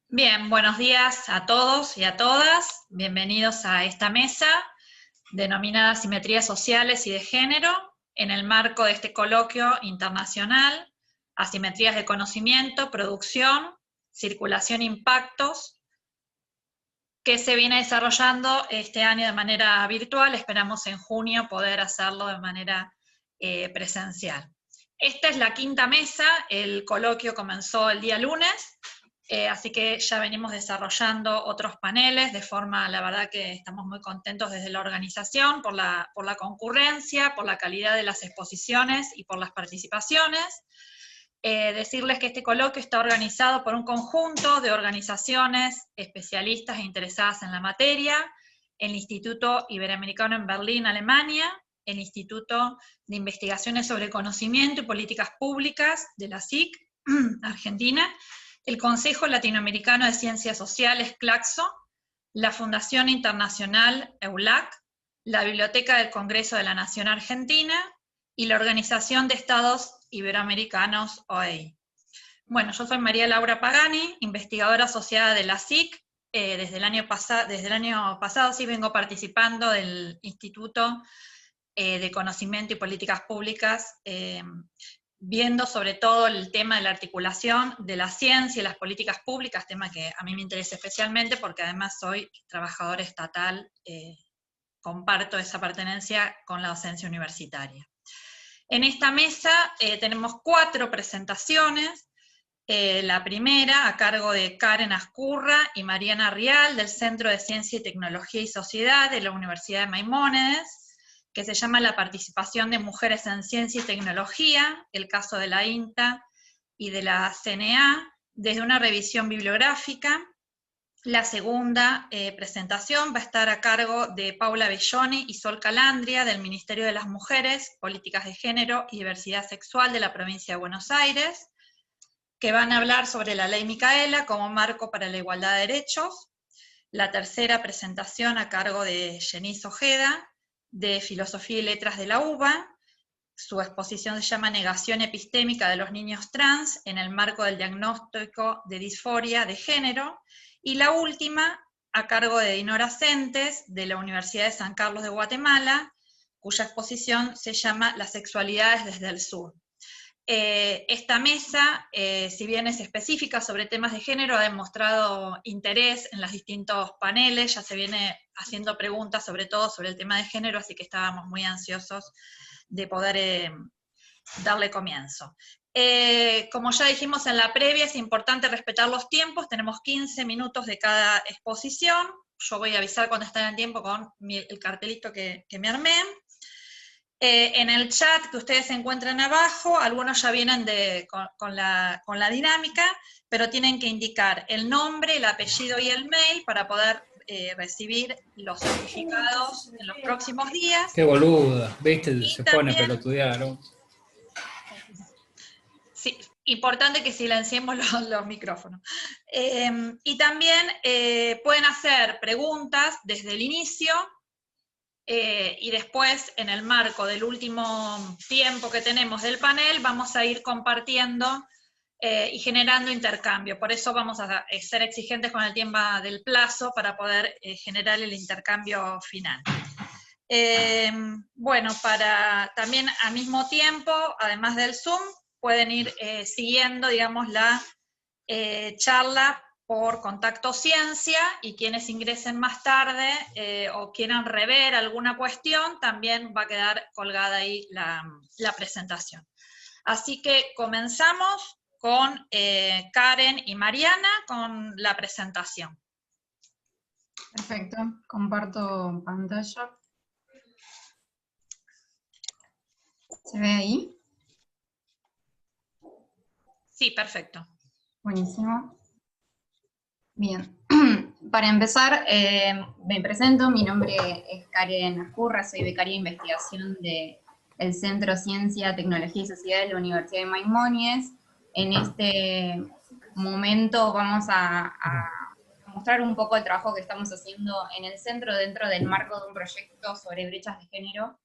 Bien, buenos días a todos y a todas. Bienvenidos a esta mesa denominada Simetrías Sociales y de Género, en el marco de este coloquio internacional, Asimetrías de Conocimiento, Producción, Circulación e Impactos, que se viene desarrollando este año de manera virtual. Esperamos en junio poder hacerlo de manera presencial. Esta es la quinta mesa, el coloquio comenzó el día lunes, así que ya venimos desarrollando otros paneles, de forma, la verdad que estamos muy contentos desde la organización, por la concurrencia, por la calidad de las exposiciones y por las participaciones. Decirles que este coloquio está organizado por un conjunto de organizaciones especialistas e interesadas en la materia, el Instituto Iberoamericano en Berlín, Alemania, el Instituto de Investigaciones sobre Conocimiento y Políticas Públicas de la SIC, Argentina, el Consejo Latinoamericano de Ciencias Sociales, CLACSO, la Fundación Internacional EULAC, la Biblioteca del Congreso de la Nación Argentina y la Organización de Estados Iberoamericanos, OEI. Bueno, yo soy María Laura Pagani, investigadora asociada de la SIC. Desde el año pasado sí vengo participando del Instituto de Conocimiento y Políticas Públicas, viendo sobre todo el tema de la articulación de la ciencia y las políticas públicas, tema que a mí me interesa especialmente porque además soy trabajadora estatal, comparto esa pertenencia con la docencia universitaria. En esta mesa tenemos 4 presentaciones. La primera, a cargo de Karen Ascurra y Mariana Rial, del Centro de Ciencia y Tecnología y Sociedad de la Universidad de Maimónides, que se llama La participación de mujeres en ciencia y tecnología, el caso de la INTA y de la CNA, desde una revisión bibliográfica. La segunda presentación va a estar a cargo de Paula Belloni y Sol Calandria, del Ministerio de las Mujeres, Políticas de Género y Diversidad Sexual de la provincia de Buenos Aires, que van a hablar sobre la Ley Micaela como marco para la igualdad de derechos. La tercera presentación a cargo de Jenise Ojeda, de Filosofía y Letras de la UBA. Su exposición se llama Negación epistémica de los niños trans en el marco del diagnóstico de disforia de género. Y la última, a cargo de Dinora Centes, de la Universidad de San Carlos de Guatemala, cuya exposición se llama Las sexualidades desde el sur. Esta mesa, si bien es específica sobre temas de género, ha demostrado interés en los distintos paneles, ya se viene haciendo preguntas sobre todo sobre el tema de género, así que estábamos muy ansiosos de poder darle comienzo. Como ya dijimos en la previa, es importante respetar los tiempos, tenemos 15 minutos de cada exposición, yo voy a avisar cuando estén en tiempo con el cartelito que me armé. En el chat que ustedes se encuentran abajo, algunos ya vienen con la dinámica, pero tienen que indicar el nombre, el apellido y el mail para poder recibir los certificados en los próximos días. Qué boluda, viste, Y se pone a también, pelotudear, ¿no? sí, importante que silenciemos los micrófonos. Y también pueden hacer preguntas desde el inicio, y después, en el marco del último tiempo que tenemos del panel, vamos a ir compartiendo y generando intercambio. Por eso vamos a ser exigentes con el tiempo del plazo para poder generar el intercambio final. Bueno, para también al mismo tiempo, además del Zoom, pueden ir siguiendo, digamos, la charla por Contacto Ciencia, y quienes ingresen más tarde o quieran rever alguna cuestión, también va a quedar colgada ahí la presentación. Así que comenzamos con Karen y Mariana con la presentación. Perfecto, comparto pantalla. ¿Se ve ahí? Sí, perfecto. Buenísimo. Bien, para empezar, me presento, mi nombre es Karen Ascurra, soy becaria de investigación del Centro Ciencia, Tecnología y Sociedad de la Universidad de Maimónides. En este momento vamos a mostrar un poco el trabajo que estamos haciendo en el centro dentro del marco de un proyecto sobre brechas de género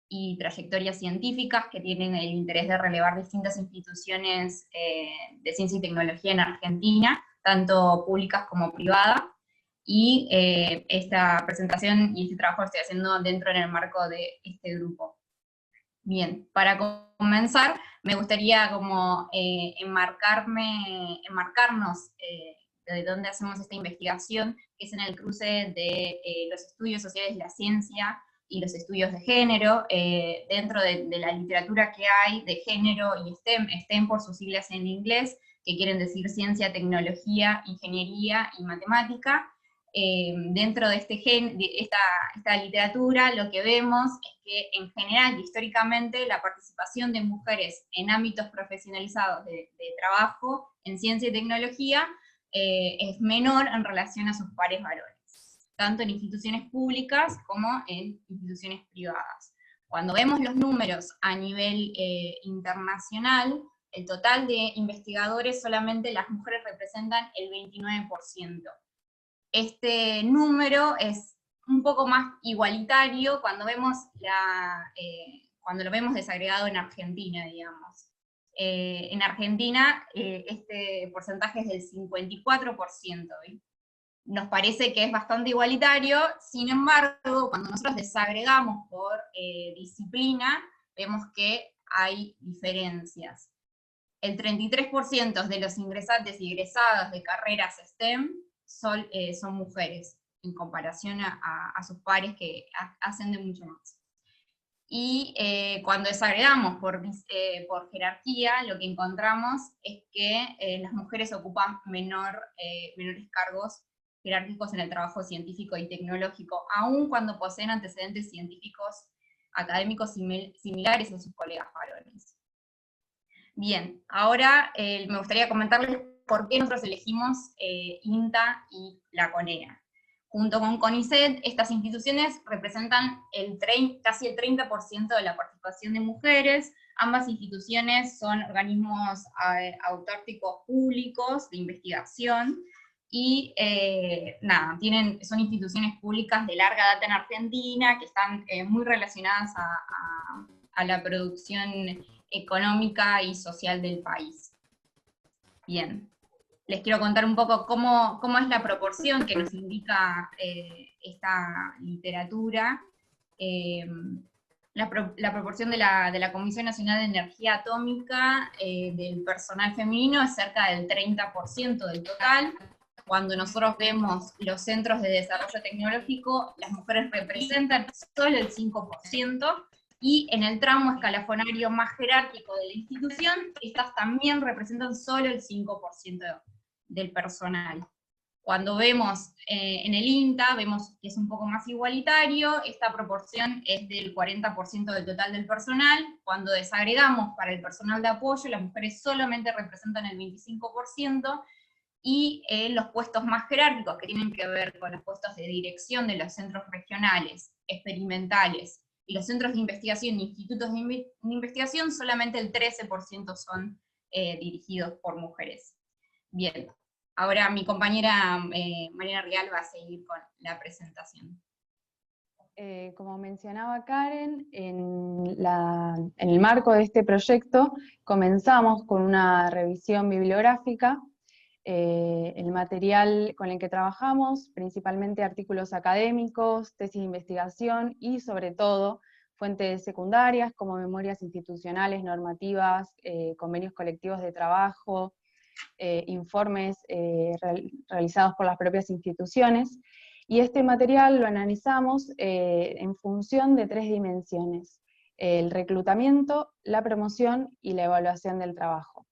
y trayectorias científicas que tienen el interés de relevar distintas instituciones de ciencia y tecnología en Argentina, tanto públicas como privadas, y esta presentación y este trabajo lo estoy haciendo dentro en el marco de este grupo. Bien, para comenzar, me gustaría como enmarcarnos de dónde hacemos esta investigación, que es en el cruce de los estudios sociales de la ciencia y los estudios de género, dentro de la literatura que hay de género y STEM por sus siglas en inglés, que quieren decir ciencia, tecnología, ingeniería y matemática. Dentro de esta literatura lo que vemos es que en general, históricamente, la participación de mujeres en ámbitos profesionalizados de trabajo en ciencia y tecnología es menor en relación a sus pares varones, tanto en instituciones públicas como en instituciones privadas. Cuando vemos los números a nivel internacional, el total de investigadores, solamente las mujeres representan el 29%. Este número es un poco más igualitario cuando lo vemos desagregado en Argentina, digamos. En Argentina este porcentaje es del 54%, ¿sí? Nos parece que es bastante igualitario, sin embargo, cuando nosotros desagregamos por disciplina, vemos que hay diferencias. El 33% de los ingresantes y egresadas de carreras STEM son mujeres, en comparación a sus pares que hacen de mucho más. Y cuando desagregamos por jerarquía, lo que encontramos es que las mujeres ocupan menores cargos jerárquicos en el trabajo científico y tecnológico, aun cuando poseen antecedentes científicos académicos similares a sus colegas varones. Bien, ahora me gustaría comentarles por qué nosotros elegimos INTA y la CONEA. Junto con CONICET, estas instituciones representan casi el 30% de la participación de mujeres. Ambas instituciones son organismos autárquicos públicos de investigación, y son instituciones públicas de larga data en Argentina, que están muy relacionadas a la producción económica y social del país. Bien, les quiero contar un poco cómo es la proporción que nos indica esta literatura. La proporción de la Comisión Nacional de Energía Atómica del personal femenino es cerca del 30% del total. Cuando nosotros vemos los centros de desarrollo tecnológico, las mujeres representan solo el 5%, y en el tramo escalafonario más jerárquico de la institución, estas también representan solo el 5% del personal. Cuando vemos en el INTA, vemos que es un poco más igualitario, esta proporción es del 40% del total del personal. Cuando desagregamos para el personal de apoyo, las mujeres solamente representan el 25%, y los puestos más jerárquicos, que tienen que ver con los puestos de dirección de los centros regionales, experimentales, y los centros de investigación e institutos de investigación, solamente el 13% son dirigidos por mujeres. Bien, ahora mi compañera Mariana Rial va a seguir con la presentación. Como mencionaba Karen, en el marco de este proyecto comenzamos con una revisión bibliográfica. El material con el que trabajamos, principalmente artículos académicos, tesis de investigación y sobre todo fuentes secundarias como memorias institucionales, normativas, convenios colectivos de trabajo, informes realizados por las propias instituciones. Y este material lo analizamos en función de 3 dimensiones: el reclutamiento, la promoción y la evaluación del trabajo.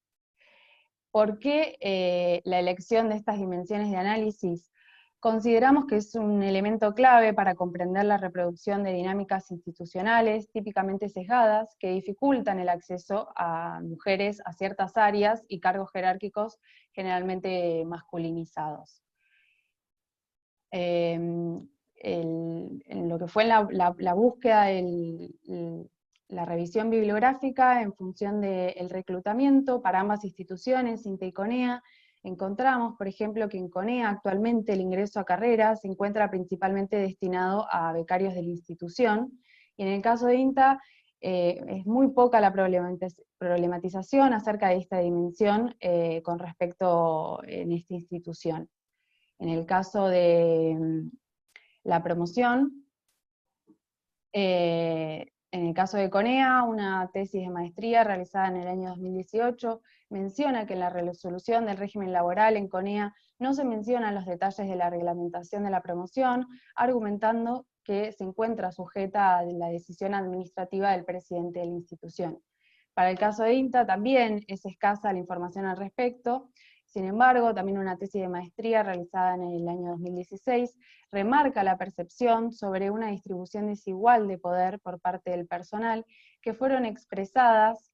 ¿Por qué la elección de estas dimensiones de análisis? Consideramos que es un elemento clave para comprender la reproducción de dinámicas institucionales típicamente sesgadas que dificultan el acceso a mujeres a ciertas áreas y cargos jerárquicos generalmente masculinizados. En lo que fue la búsqueda, la revisión bibliográfica en función del reclutamiento para ambas instituciones, INTA y CONEA, encontramos, por ejemplo, que en CONEA actualmente el ingreso a carrera se encuentra principalmente destinado a becarios de la institución, y en el caso de INTA es muy poca la problematización acerca de esta dimensión con respecto en esta institución. En el caso de la promoción, en el caso de CONEA, una tesis de maestría realizada en el año 2018 menciona que en la resolución del régimen laboral en CONEA no se mencionan los detalles de la reglamentación de la promoción, argumentando que se encuentra sujeta a la decisión administrativa del presidente de la institución. Para el caso de INTA también es escasa la información al respecto. Sin embargo, también una tesis de maestría realizada en el año 2016 remarca la percepción sobre una distribución desigual de poder por parte del personal que fueron expresadas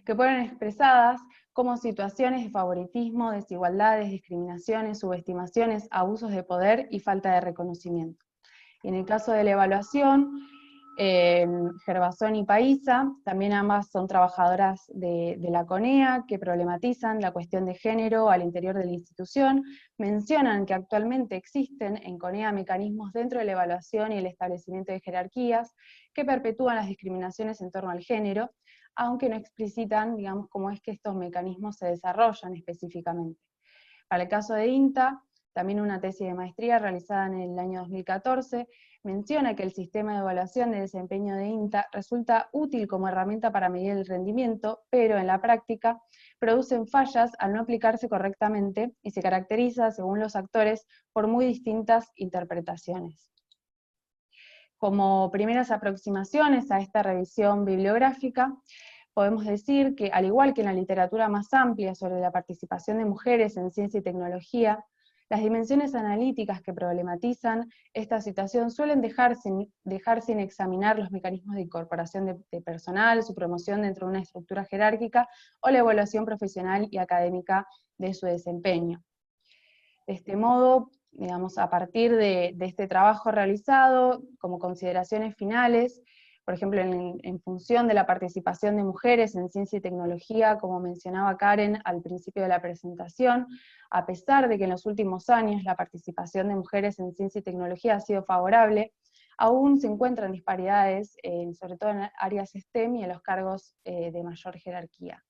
que fueron expresadas como situaciones de favoritismo, desigualdades, discriminaciones, subestimaciones, abusos de poder y falta de reconocimiento. Y en el caso de la evaluación, Gervasón y Paisa, también ambas son trabajadoras de la CONEA, que problematizan la cuestión de género al interior de la institución, mencionan que actualmente existen en CONEA mecanismos dentro de la evaluación y el establecimiento de jerarquías que perpetúan las discriminaciones en torno al género, aunque no explicitan, digamos, cómo es que estos mecanismos se desarrollan específicamente. Para el caso de INTA, también una tesis de maestría realizada en el año 2014, menciona que el sistema de evaluación de desempeño de INTA resulta útil como herramienta para medir el rendimiento, pero en la práctica producen fallas al no aplicarse correctamente y se caracteriza, según los actores, por muy distintas interpretaciones. Como primeras aproximaciones a esta revisión bibliográfica, podemos decir que, al igual que en la literatura más amplia sobre la participación de mujeres en ciencia y tecnología, las dimensiones analíticas que problematizan esta situación suelen dejar sin examinar los mecanismos de incorporación de personal, su promoción dentro de una estructura jerárquica, o la evaluación profesional y académica de su desempeño. De este modo, digamos, a partir de este trabajo realizado, como consideraciones finales, por ejemplo, en función de la participación de mujeres en ciencia y tecnología, como mencionaba Karen al principio de la presentación, a pesar de que en los últimos años la participación de mujeres en ciencia y tecnología ha sido favorable, aún se encuentran disparidades, sobre todo en áreas STEM y en los cargos de mayor jerarquía.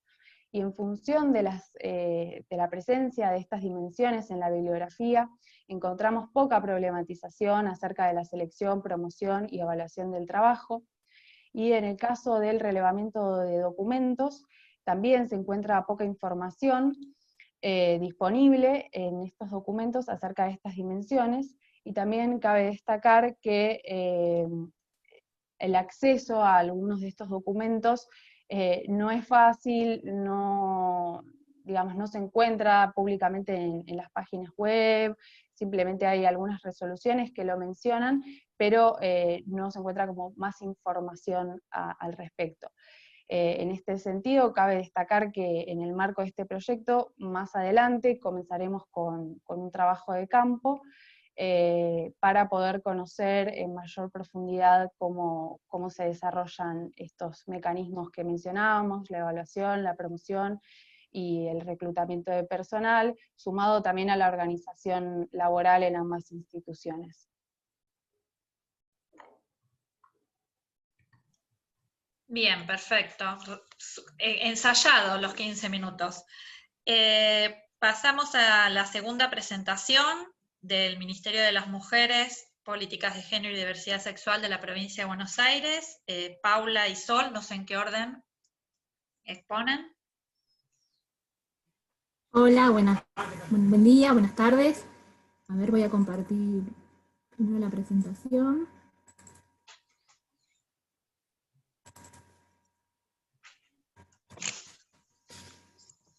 Y en función de la presencia de estas dimensiones en la bibliografía, encontramos poca problematización acerca de la selección, promoción y evaluación del trabajo, y en el caso del relevamiento de documentos, también se encuentra poca información disponible en estos documentos acerca de estas dimensiones, y también cabe destacar que el acceso a algunos de estos documentos no es fácil, no se encuentra públicamente en las páginas web, simplemente hay algunas resoluciones que lo mencionan, pero no se encuentra como más información al respecto. En este sentido, cabe destacar que en el marco de este proyecto, más adelante comenzaremos con un trabajo de campo, para poder conocer en mayor profundidad cómo se desarrollan estos mecanismos que mencionábamos, la evaluación, la promoción y el reclutamiento de personal, sumado también a la organización laboral en ambas instituciones. Bien, perfecto. Ensayado los 15 minutos. Pasamos a la segunda presentación del Ministerio de las Mujeres, Políticas de Género y Diversidad Sexual de la Provincia de Buenos Aires. Paula y Sol, no sé en qué orden exponen. Hola, buen día, buenas tardes. A ver, voy a compartir primero la presentación.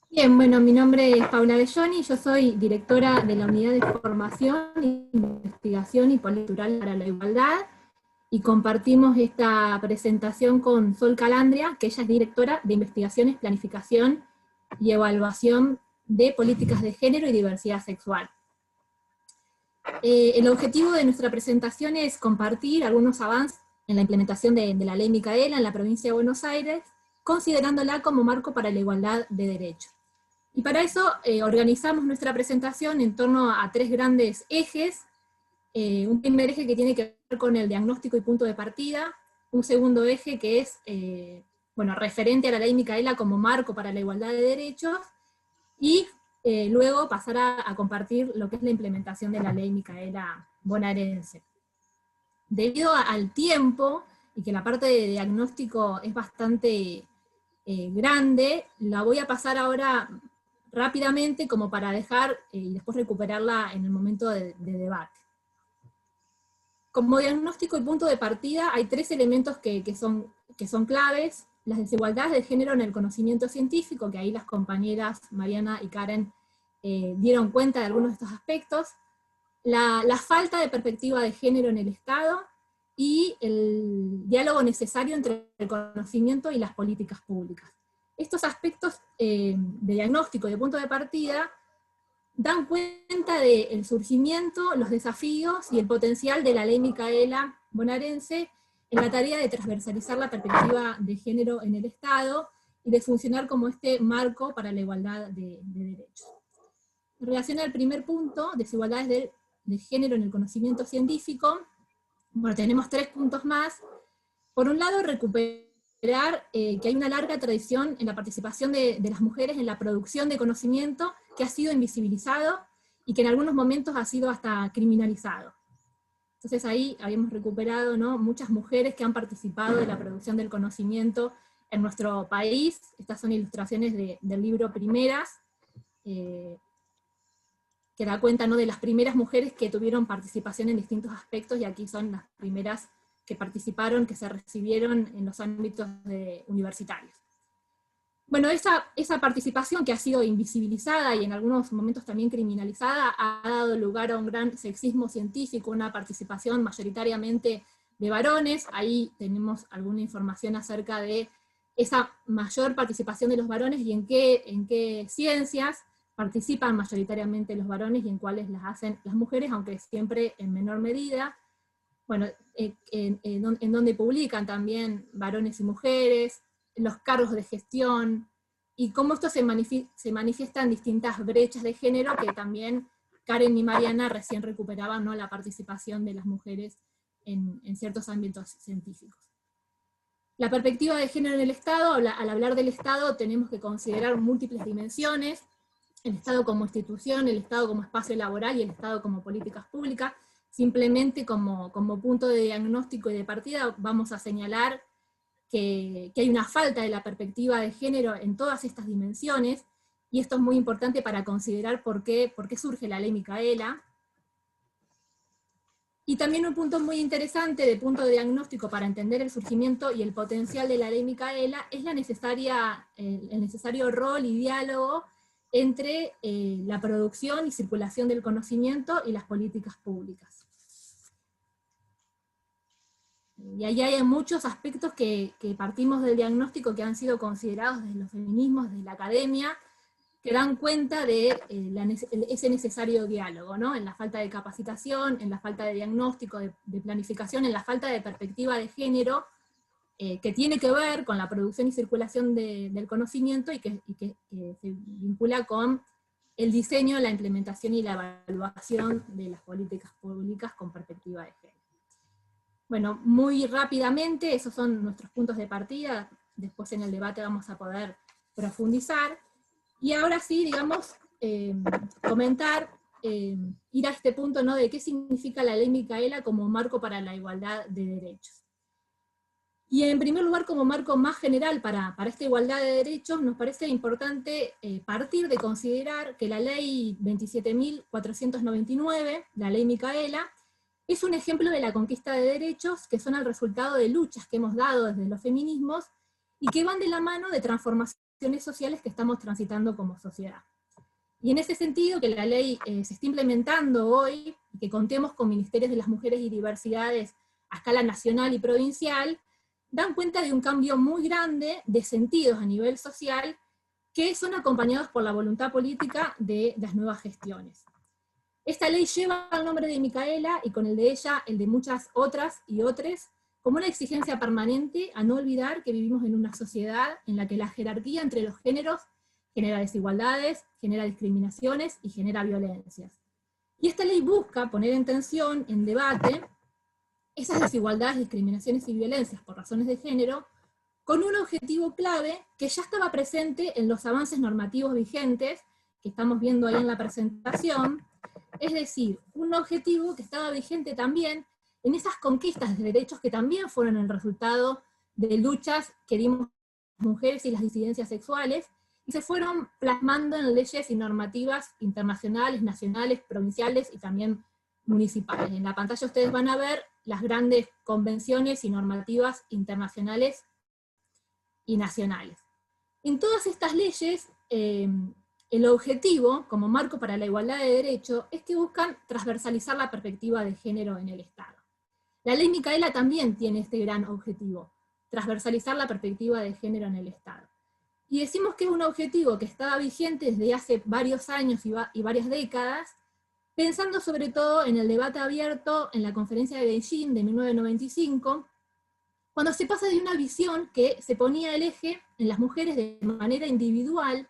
Bien, bueno, mi nombre es Paula Belloni, yo soy directora de la Unidad de Formación, Investigación y Política Cultural para la Igualdad, y compartimos esta presentación con Sol Calandria, que ella es directora de Investigaciones, Planificación y Evaluación de Políticas de Género y Diversidad Sexual. El objetivo de nuestra presentación es compartir algunos avances en la implementación de la Ley Micaela en la provincia de Buenos Aires, considerándola como marco para la igualdad de derechos. Y para eso organizamos nuestra presentación en torno a 3 grandes ejes. Un primer eje que tiene que ver con el diagnóstico y punto de partida, un segundo eje que es referente a la ley Micaela como marco para la igualdad de derechos, y luego pasar a compartir lo que es la implementación de la ley Micaela bonaerense. Debido al tiempo, y que la parte de diagnóstico es bastante grande, la voy a pasar ahora rápidamente como para dejar y después recuperarla en el momento de debate. Como diagnóstico y punto de partida hay 3 elementos que son claves: las desigualdades de género en el conocimiento científico, que ahí las compañeras Mariana y Karen dieron cuenta de algunos de estos aspectos, la falta de perspectiva de género en el Estado, y el diálogo necesario entre el conocimiento y las políticas públicas. Estos aspectos de diagnóstico y de punto de partida dan cuenta del surgimiento, los desafíos y el potencial de la ley Micaela bonaerense en la tarea de transversalizar la perspectiva de género en el Estado y de funcionar como este marco para la igualdad de derechos. En relación al primer punto, desigualdades de género en el conocimiento científico, bueno, tenemos 3 puntos más. Por un lado, recuperar que hay una larga tradición en la participación de las mujeres en la producción de conocimiento que ha sido invisibilizado y que en algunos momentos ha sido hasta criminalizado. Entonces ahí habíamos recuperado, ¿no?, muchas mujeres que han participado de la producción del conocimiento en nuestro país. Estas son ilustraciones del libro Primeras, que da cuenta, ¿no?, de las primeras mujeres que tuvieron participación en distintos aspectos, y aquí son las primeras que participaron, que se recibieron en los ámbitos universitarios. Bueno, esa participación que ha sido invisibilizada y en algunos momentos también criminalizada ha dado lugar a un gran sexismo científico, una participación mayoritariamente de varones. Ahí tenemos alguna información acerca de esa mayor participación de los varones y en qué ciencias participan mayoritariamente los varones y en cuáles las hacen las mujeres, aunque siempre en menor medida. Bueno, en donde publican también varones y mujeres, los cargos de gestión, y cómo esto se manifiesta en distintas brechas de género que también Karen y Mariana recién recuperaban, ¿no?, la participación de las mujeres en ciertos ámbitos científicos. La perspectiva de género en el Estado, al hablar del Estado tenemos que considerar múltiples dimensiones: el Estado como institución, el Estado como espacio laboral y el Estado como políticas públicas. Simplemente como punto de diagnóstico y de partida vamos a señalar que hay una falta de la perspectiva de género en todas estas dimensiones, y esto es muy importante para considerar por qué surge la ley Micaela. Y también un punto muy interesante de punto de diagnóstico para entender el surgimiento y el potencial de la ley Micaela es el necesario rol y diálogo entre la producción y circulación del conocimiento y las políticas públicas. Y ahí hay muchos aspectos que partimos del diagnóstico que han sido considerados desde los feminismos, desde la academia, que dan cuenta de ese necesario diálogo, ¿no?, en la falta de capacitación, en la falta de diagnóstico, de planificación, en la falta de perspectiva de género, que tiene que ver con la producción y circulación del conocimiento y que se vincula con el diseño, la implementación y la evaluación de las políticas públicas con perspectiva de género. Bueno, muy rápidamente, esos son nuestros puntos de partida, después en el debate vamos a poder profundizar, y ahora sí, digamos, comentar, ir a este punto, ¿no?, de qué significa la ley Micaela como marco para la igualdad de derechos. Y en primer lugar, como marco más general para esta igualdad de derechos, nos parece importante partir de considerar que la ley 27.499, la ley Micaela, es un ejemplo de la conquista de derechos que son el resultado de luchas que hemos dado desde los feminismos y que van de la mano de transformaciones sociales que estamos transitando como sociedad. Y en ese sentido, que la ley se esté implementando hoy, y que contemos con ministerios de las mujeres y diversidades a escala nacional y provincial, dan cuenta de un cambio muy grande de sentidos a nivel social que son acompañados por la voluntad política de las nuevas gestiones. Esta ley lleva el nombre de Micaela, y con el de ella, el de muchas otras y otros, como una exigencia permanente a no olvidar que vivimos en una sociedad en la que la jerarquía entre los géneros genera desigualdades, genera discriminaciones y genera violencias. Y esta ley busca poner en tensión, en debate, esas desigualdades, discriminaciones y violencias por razones de género, con un objetivo clave que ya estaba presente en los avances normativos vigentes, que estamos viendo ahí en la presentación, es decir, un objetivo que estaba vigente también en esas conquistas de derechos que también fueron el resultado de luchas que dimos las mujeres y las disidencias sexuales, y se fueron plasmando en leyes y normativas internacionales, nacionales, provinciales y también municipales. En la pantalla ustedes van a ver las grandes convenciones y normativas internacionales y nacionales. En todas estas leyes, el objetivo, como marco para la igualdad de derecho, es que buscan transversalizar la perspectiva de género en el Estado. La ley Micaela también tiene este gran objetivo, transversalizar la perspectiva de género en el Estado. Y decimos que es un objetivo que estaba vigente desde hace varios años y varias décadas, pensando sobre todo en el debate abierto en la conferencia de Beijing de 1995, cuando se pasa de una visión que se ponía el eje en las mujeres de manera individual,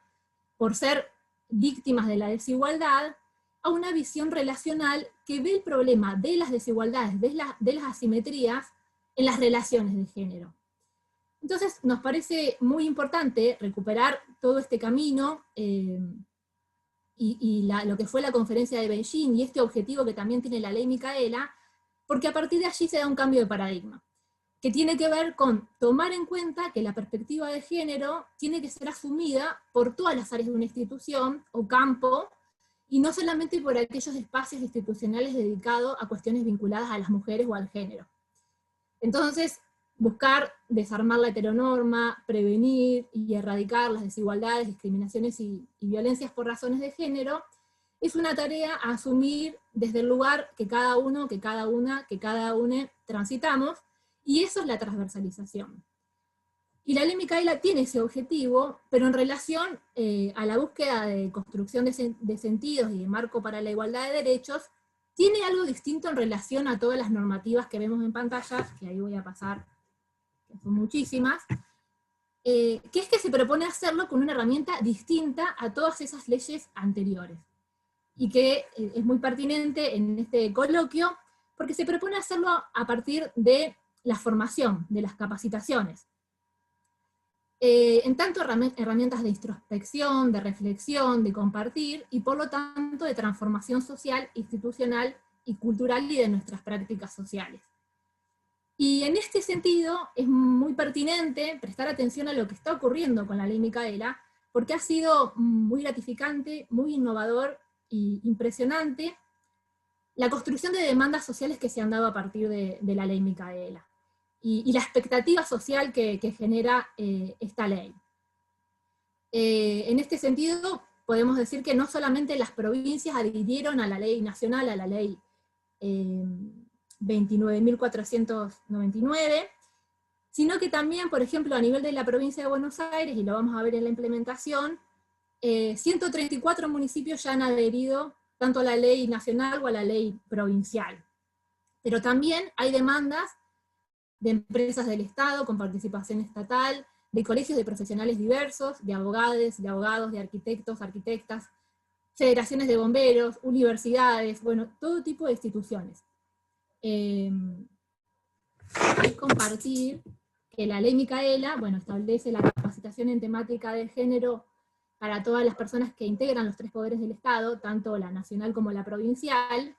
por ser víctimas de la desigualdad, a una visión relacional que ve el problema de las desigualdades, de las asimetrías, en las relaciones de género. Entonces nos parece muy importante recuperar todo este camino, lo que fue la conferencia de Beijing, y este objetivo que también tiene la ley Micaela, porque a partir de allí se da un cambio de paradigma, que tiene que ver con tomar en cuenta que la perspectiva de género tiene que ser asumida por todas las áreas de una institución o campo, y no solamente por aquellos espacios institucionales dedicados a cuestiones vinculadas a las mujeres o al género. Entonces, buscar desarmar la heteronorma, prevenir y erradicar las desigualdades, discriminaciones y violencias por razones de género, es una tarea a asumir desde el lugar que cada uno, que cada una, que cada une transitamos, y eso es la transversalización. Y la ley Micaela tiene ese objetivo, pero en relación a la búsqueda de construcción de sentidos y de marco para la igualdad de derechos, tiene algo distinto en relación a todas las normativas que vemos en pantalla, que ahí voy a pasar, que son muchísimas, que es que se propone hacerlo con una herramienta distinta a todas esas leyes anteriores. Y que es muy pertinente en este coloquio, porque se propone hacerlo a partir de la formación, de las capacitaciones. En tanto herramientas de introspección, de reflexión, de compartir, y por lo tanto de transformación social, institucional y cultural y de nuestras prácticas sociales. Y en este sentido es muy pertinente prestar atención a lo que está ocurriendo con la ley Micaela, porque ha sido muy gratificante, muy innovador e impresionante la construcción de demandas sociales que se han dado a partir de la ley Micaela. Y la expectativa social que genera esta ley. En este sentido, podemos decir que no solamente las provincias adhirieron a la ley nacional, a la ley 29.499, sino que también, por ejemplo, a nivel de la provincia de Buenos Aires, y lo vamos a ver en la implementación, 134 municipios ya han adherido tanto a la ley nacional o a la ley provincial. Pero también hay demandas de empresas del Estado con participación estatal, de colegios de profesionales diversos, de abogados, de arquitectos, arquitectas, federaciones de bomberos, universidades, bueno, todo tipo de instituciones. Hay que compartir que la ley Micaela, bueno, establece la capacitación en temática de género para todas las personas que integran los 3 poderes del Estado, tanto la nacional como la provincial,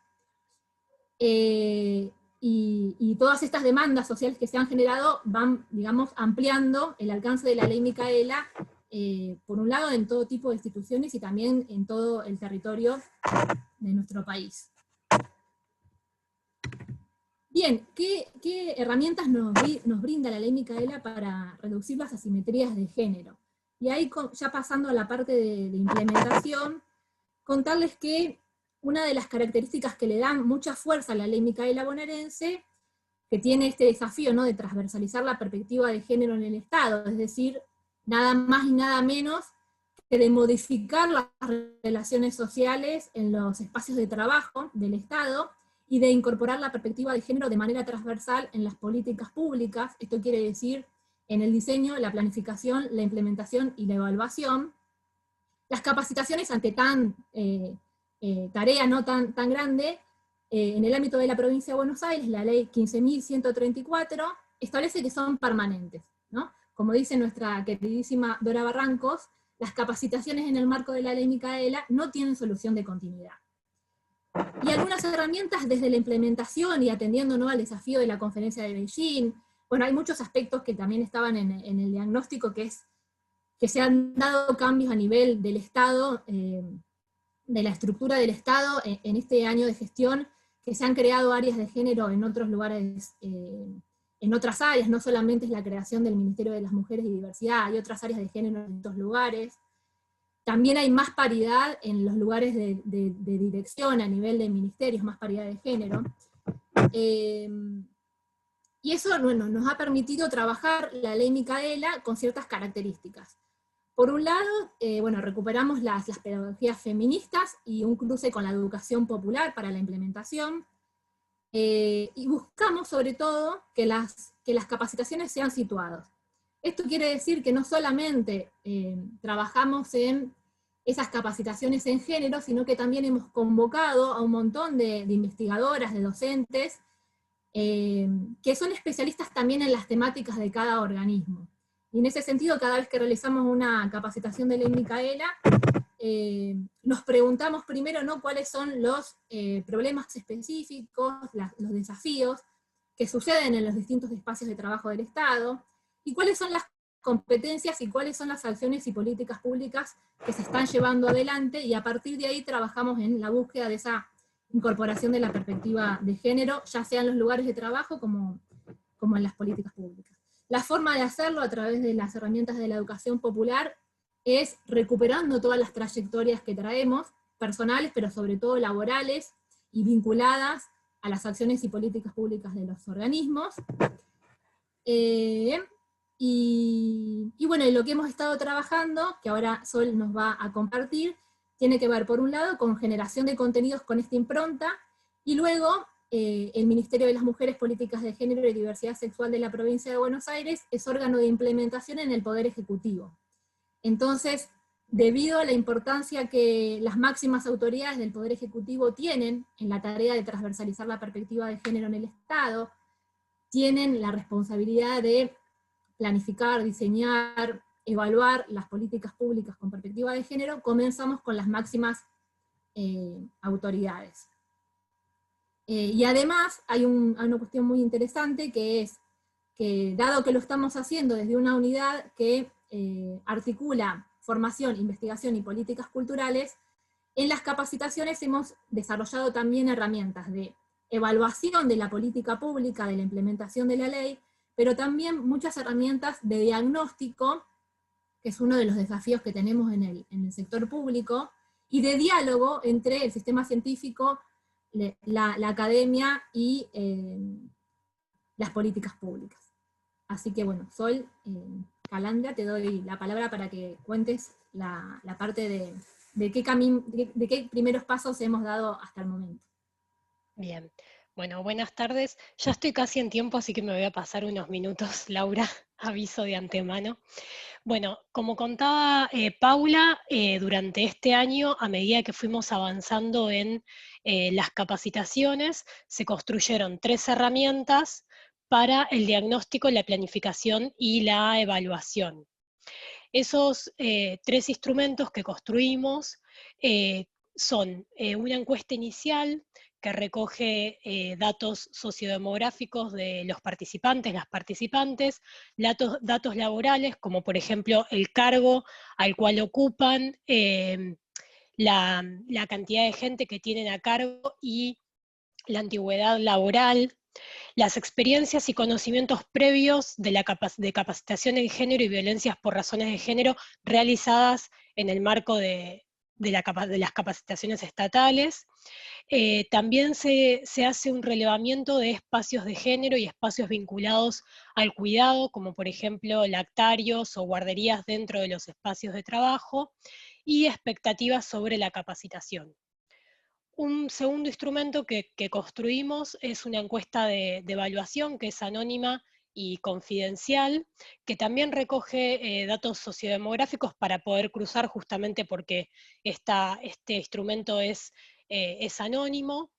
y todas estas demandas sociales que se han generado van, digamos, ampliando el alcance de la ley Micaela, por un lado en todo tipo de instituciones y también en todo el territorio de nuestro país. Bien, ¿qué herramientas nos brinda la ley Micaela para reducir las asimetrías de género? Y ahí, ya pasando a la parte de implementación, contarles que una de las características que le dan mucha fuerza a la ley Micaela bonaerense, que tiene este desafío, ¿no?, de transversalizar la perspectiva de género en el Estado, es decir, nada más y nada menos que de modificar las relaciones sociales en los espacios de trabajo del Estado, y de incorporar la perspectiva de género de manera transversal en las políticas públicas. Esto quiere decir en el diseño, la planificación, la implementación y la evaluación. las capacitaciones ante tarea no tan grande, en el ámbito de la provincia de Buenos Aires, la ley 15.134 establece que son permanentes, ¿no? Como dice nuestra queridísima Dora Barrancos, las capacitaciones en el marco de la ley Micaela no tienen solución de continuidad. Y algunas herramientas desde la implementación y atendiendo, ¿no?, al desafío de la conferencia de Beijing, bueno, hay muchos aspectos que también estaban en el diagnóstico, que se han dado cambios a nivel del Estado, de la estructura del Estado en este año de gestión, que se han creado áreas de género en otros lugares, en otras áreas, no solamente es la creación del Ministerio de las Mujeres y Diversidad, hay otras áreas de género en otros lugares. También hay más paridad en los lugares de dirección a nivel de ministerios, más paridad de género. Y eso, bueno, nos ha permitido trabajar la ley Micaela con ciertas características. Por un lado, bueno, recuperamos las pedagogías feministas y un cruce con la educación popular para la implementación, y buscamos sobre todo que las capacitaciones sean situadas. Esto quiere decir que no solamente trabajamos en esas capacitaciones en género, sino que también hemos convocado a un montón de investigadoras, de docentes, que son especialistas también en las temáticas de cada organismo. Y en ese sentido, cada vez que realizamos una capacitación de ley Micaela, nos preguntamos primero, ¿no?, cuáles son los problemas específicos, los desafíos que suceden en los distintos espacios de trabajo del Estado, y cuáles son las competencias y cuáles son las acciones y políticas públicas que se están llevando adelante, y a partir de ahí trabajamos en la búsqueda de esa incorporación de la perspectiva de género, ya sea en los lugares de trabajo como en las políticas públicas. La forma de hacerlo a través de las herramientas de la educación popular es recuperando todas las trayectorias que traemos, personales, pero sobre todo laborales, y vinculadas a las acciones y políticas públicas de los organismos. Y bueno, y lo que hemos estado trabajando, que ahora Sol nos va a compartir, tiene que ver, por un lado, con generación de contenidos con esta impronta, y luego el Ministerio de las Mujeres, Políticas de Género y Diversidad Sexual de la provincia de Buenos Aires es órgano de implementación en el Poder Ejecutivo. Entonces, debido a la importancia que las máximas autoridades del Poder Ejecutivo tienen en la tarea de transversalizar la perspectiva de género en el Estado, tienen la responsabilidad de planificar, diseñar, evaluar las políticas públicas con perspectiva de género, comenzamos con las máximas autoridades. Y además hay una cuestión muy interesante, que es que, dado que lo estamos haciendo desde una unidad que articula formación, investigación y políticas culturales, en las capacitaciones hemos desarrollado también herramientas de evaluación de la política pública, de la implementación de la ley, pero también muchas herramientas de diagnóstico, que es uno de los desafíos que tenemos en el sector público, y de diálogo entre el sistema científico, la academia y las políticas públicas. Así que bueno, Sol, Calandria, te doy la palabra para que cuentes la parte de qué primeros pasos hemos dado hasta el momento. Bien, bueno, buenas tardes. Ya estoy casi en tiempo, así que me voy a pasar unos minutos, Laura, aviso de antemano. Bueno, como contaba Paula, durante este año, a medida que fuimos avanzando en las capacitaciones, se construyeron 3 herramientas para el diagnóstico, la planificación y la evaluación. Esos 3 instrumentos que construimos son una encuesta inicial que recoge datos sociodemográficos de los participantes, las participantes, datos laborales, como por ejemplo el cargo al cual ocupan, la cantidad de gente que tienen a cargo y la antigüedad laboral, las experiencias y conocimientos previos de capacitación en género y violencias por razones de género realizadas en el marco de las capacitaciones estatales. También se hace un relevamiento de espacios de género y espacios vinculados al cuidado, como por ejemplo lactarios o guarderías dentro de los espacios de trabajo, y expectativas sobre la capacitación. Un segundo instrumento que construimos es una encuesta de evaluación que es anónima y confidencial, que también recoge datos sociodemográficos para poder cruzar, justamente porque este instrumento es anónimo.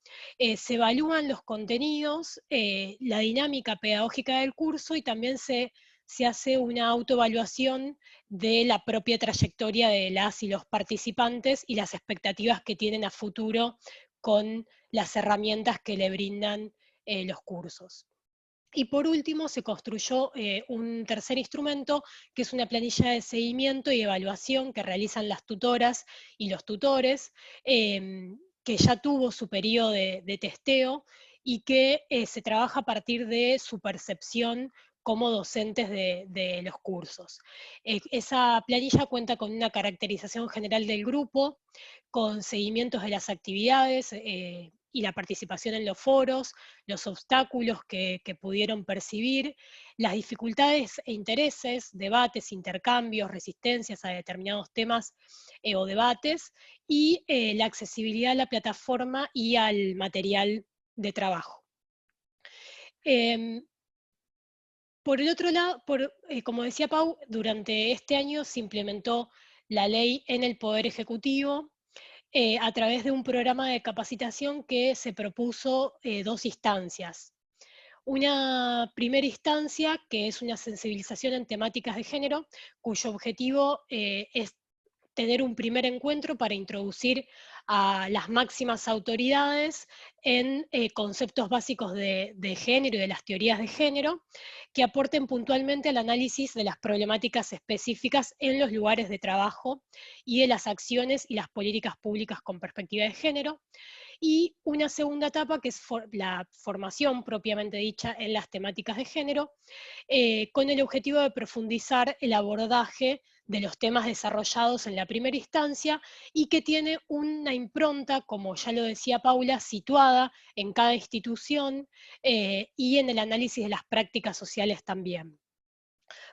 Se evalúan los contenidos, la dinámica pedagógica del curso, y también se hace una autoevaluación de la propia trayectoria de las y los participantes y las expectativas que tienen a futuro con las herramientas que le brindan los cursos. Y por último se construyó un tercer instrumento, que es una planilla de seguimiento y evaluación que realizan las tutoras y los tutores, que ya tuvo su periodo de testeo y que se trabaja a partir de su percepción como docentes de los cursos. Esa planilla cuenta con una caracterización general del grupo, con seguimientos de las actividades y la participación en los foros, los obstáculos que pudieron percibir, las dificultades e intereses, debates, intercambios, resistencias a determinados temas o debates, y la accesibilidad a la plataforma y al material de trabajo. Por el otro lado, como decía Pau, durante este año se implementó la ley en el Poder Ejecutivo, a través de un programa de capacitación que se propuso 2 instancias. Una primera instancia, que es una sensibilización en temáticas de género, cuyo objetivo es tener un primer encuentro para introducir a las máximas autoridades en conceptos básicos de género y de las teorías de género, que aporten puntualmente al análisis de las problemáticas específicas en los lugares de trabajo y de las acciones y las políticas públicas con perspectiva de género. Y una segunda etapa, que es la formación propiamente dicha en las temáticas de género, con el objetivo de profundizar el abordaje de los temas desarrollados en la primera instancia, y que tiene una impronta, como ya lo decía Paula, situada en cada institución y en el análisis de las prácticas sociales también.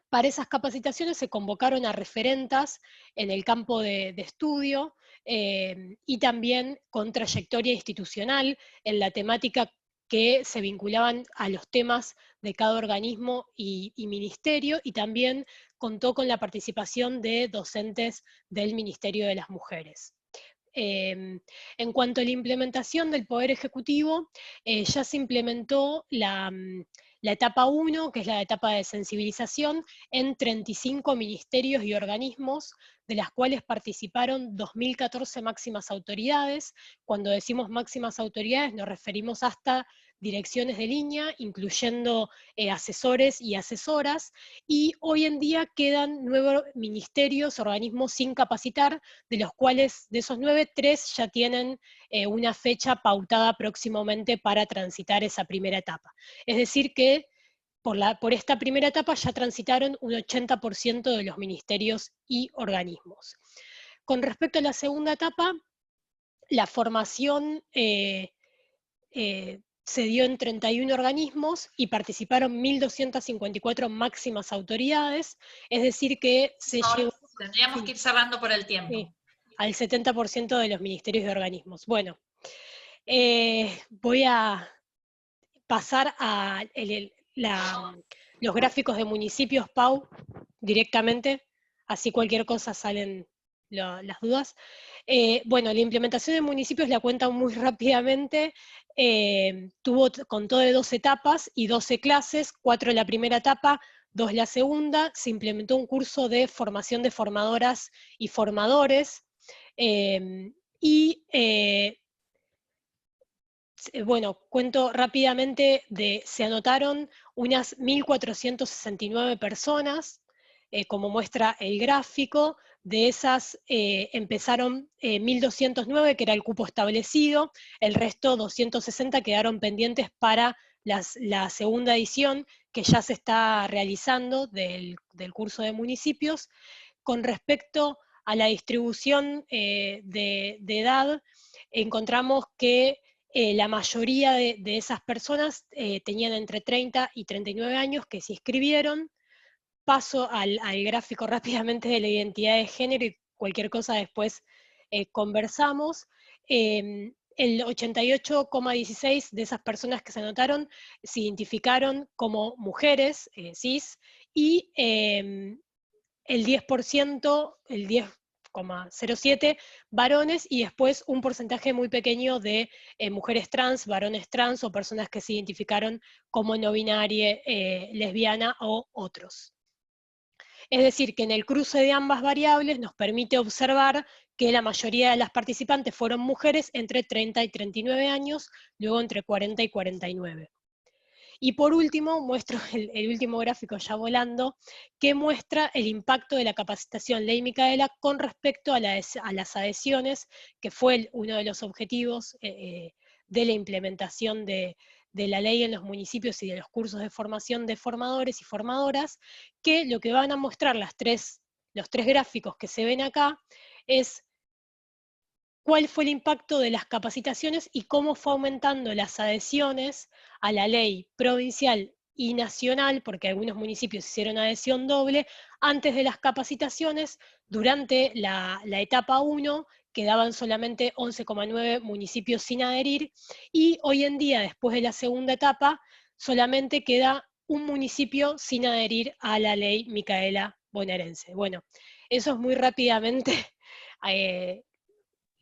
Para esas capacitaciones se convocaron a referentas en el campo de estudio y también con trayectoria institucional en la temática, que se vinculaban a los temas de cada organismo y ministerio, y también contó con la participación de docentes del Ministerio de las Mujeres. En cuanto a la implementación del Poder Ejecutivo, ya se implementó la etapa 1, que es la etapa de sensibilización, en 35 ministerios y organismos, de las cuales participaron 2014 máximas autoridades. Cuando decimos máximas autoridades nos referimos hasta direcciones de línea, incluyendo asesores y asesoras, y hoy en día quedan 9 ministerios, organismos sin capacitar, de los cuales, de esos 9, 3 ya tienen una fecha pautada próximamente para transitar esa primera etapa. Es decir que por esta primera etapa ya transitaron un 80% de los ministerios y organismos. Con respecto a la segunda etapa, la formación se dio en 31 organismos y participaron 1.254 máximas autoridades, es decir que se llegó... Tendríamos que ir cerrando por el tiempo. Sí, al 70% de los ministerios y organismos. Bueno, voy a pasar a los gráficos de municipios, Pau, directamente, así cualquier cosa salen las dudas. Bueno, la implementación de municipios la cuentan muy rápidamente, contó de 2 etapas y 12 clases, 4 en la primera etapa, 2 la segunda. Se implementó un curso de formación de formadoras y formadores, bueno, cuento rápidamente se anotaron unas 1.469 personas, como muestra el gráfico. De esas empezaron 1.209, que era el cupo establecido, el resto 260 quedaron pendientes para la segunda edición, que ya se está realizando del curso de municipios. Con respecto a la distribución de edad, encontramos que la mayoría de esas personas tenían entre 30 y 39 años que se inscribieron. Paso al gráfico rápidamente de la identidad de género, y cualquier cosa después conversamos. En el 88,16% de esas personas que se anotaron se identificaron como mujeres cis, y el 10%, el 10,07% varones, y después un porcentaje muy pequeño de mujeres trans, varones trans o personas que se identificaron como no binaria, lesbiana o otros. Es decir, que en el cruce de ambas variables nos permite observar que la mayoría de las participantes fueron mujeres entre 30 y 39 años, luego entre 40 y 49. Y por último, muestro el último gráfico ya volando, que muestra el impacto de la capacitación Ley Micaela con respecto a las adhesiones, que fue uno de los objetivos de la implementación de la ley en los municipios y de los cursos de formación de formadores y formadoras, que lo que van a mostrar los tres gráficos que se ven acá es cuál fue el impacto de las capacitaciones y cómo fue aumentando las adhesiones a la ley provincial y nacional, porque algunos municipios hicieron adhesión doble, antes de las capacitaciones. Durante la etapa 1 quedaban solamente 11,9 municipios sin adherir, y hoy en día, después de la segunda etapa, solamente queda un municipio sin adherir a la ley Micaela bonaerense. Bueno, eso es muy rápidamente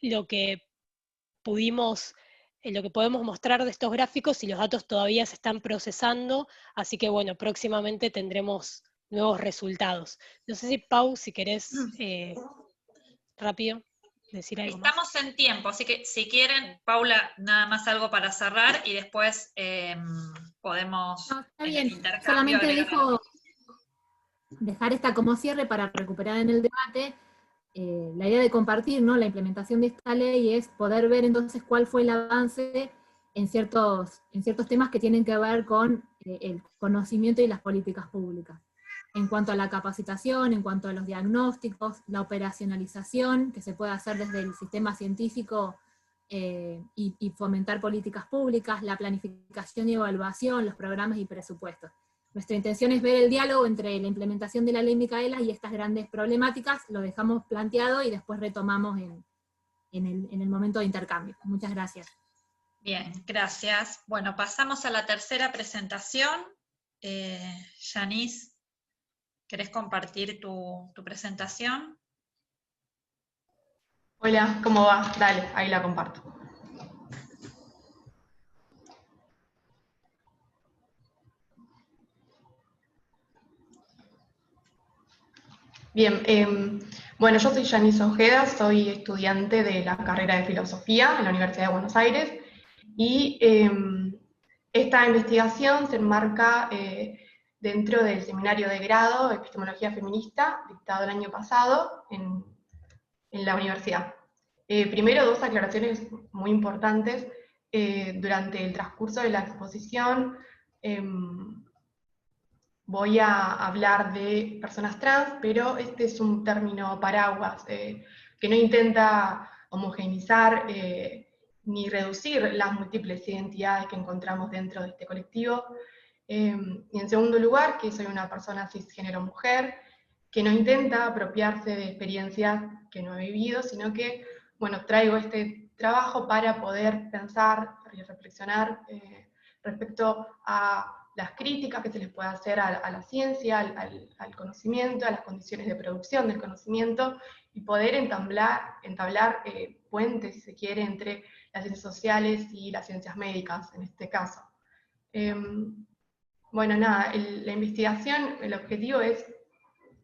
lo que podemos mostrar de estos gráficos, y los datos todavía se están procesando, así que bueno, próximamente tendremos nuevos resultados. No sé si, Pau, si querés rápido decir algo más. Estamos en tiempo, así que si quieren, Paula, nada más algo para cerrar y después podemos No, está en bien. el intercambio Solamente agregar. dejar esta como cierre para recuperar en el debate. La idea de compartir, ¿no?, la implementación de esta ley es poder ver entonces cuál fue el avance en ciertos temas que tienen que ver con el conocimiento y las políticas públicas. En cuanto a la capacitación, en cuanto a los diagnósticos, la operacionalización que se puede hacer desde el sistema científico y fomentar políticas públicas, la planificación y evaluación, los programas y presupuestos. Nuestra intención es ver el diálogo entre la implementación de la ley Micaela y estas grandes problemáticas. Lo dejamos planteado y después retomamos en el momento de intercambio. Muchas gracias. Bien, gracias. Bueno, pasamos a la tercera presentación. Yanis, ¿querés compartir tu presentación? Hola, ¿cómo va? Dale, ahí la comparto. Bien, bueno, yo soy Yanis Ojeda, soy estudiante de la carrera de Filosofía en la Universidad de Buenos Aires, y esta investigación se enmarca dentro del seminario de grado de Epistemología Feminista, dictado el año pasado en la universidad. Primero, dos aclaraciones muy importantes. Durante el transcurso de la exposición voy a hablar de personas trans, pero este es un término paraguas que no intenta homogeneizar ni reducir las múltiples identidades que encontramos dentro de este colectivo. Y en segundo lugar, que soy una persona cisgénero mujer, que no intenta apropiarse de experiencias que no he vivido, sino que, bueno, traigo este trabajo para poder pensar y reflexionar respecto a las críticas que se les puede hacer a la ciencia, al conocimiento, a las condiciones de producción del conocimiento, y poder entablar puentes, si se quiere, entre las ciencias sociales y las ciencias médicas, en este caso. Bueno, nada, la investigación, el objetivo es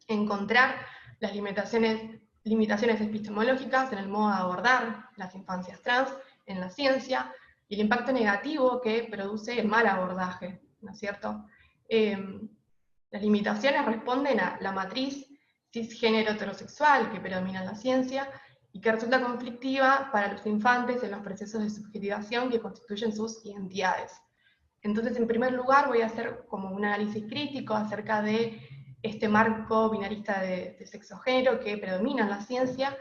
encontrar las limitaciones epistemológicas en el modo de abordar las infancias trans en la ciencia, y el impacto negativo que produce el mal abordaje, ¿no es cierto? Las limitaciones responden a la matriz cisgénero heterosexual que predomina en la ciencia y que resulta conflictiva para los infantes en los procesos de subjetivación que constituyen sus identidades. Entonces, en primer lugar, voy a hacer como un análisis crítico acerca de este marco binarista de sexo-género que predomina en la ciencia,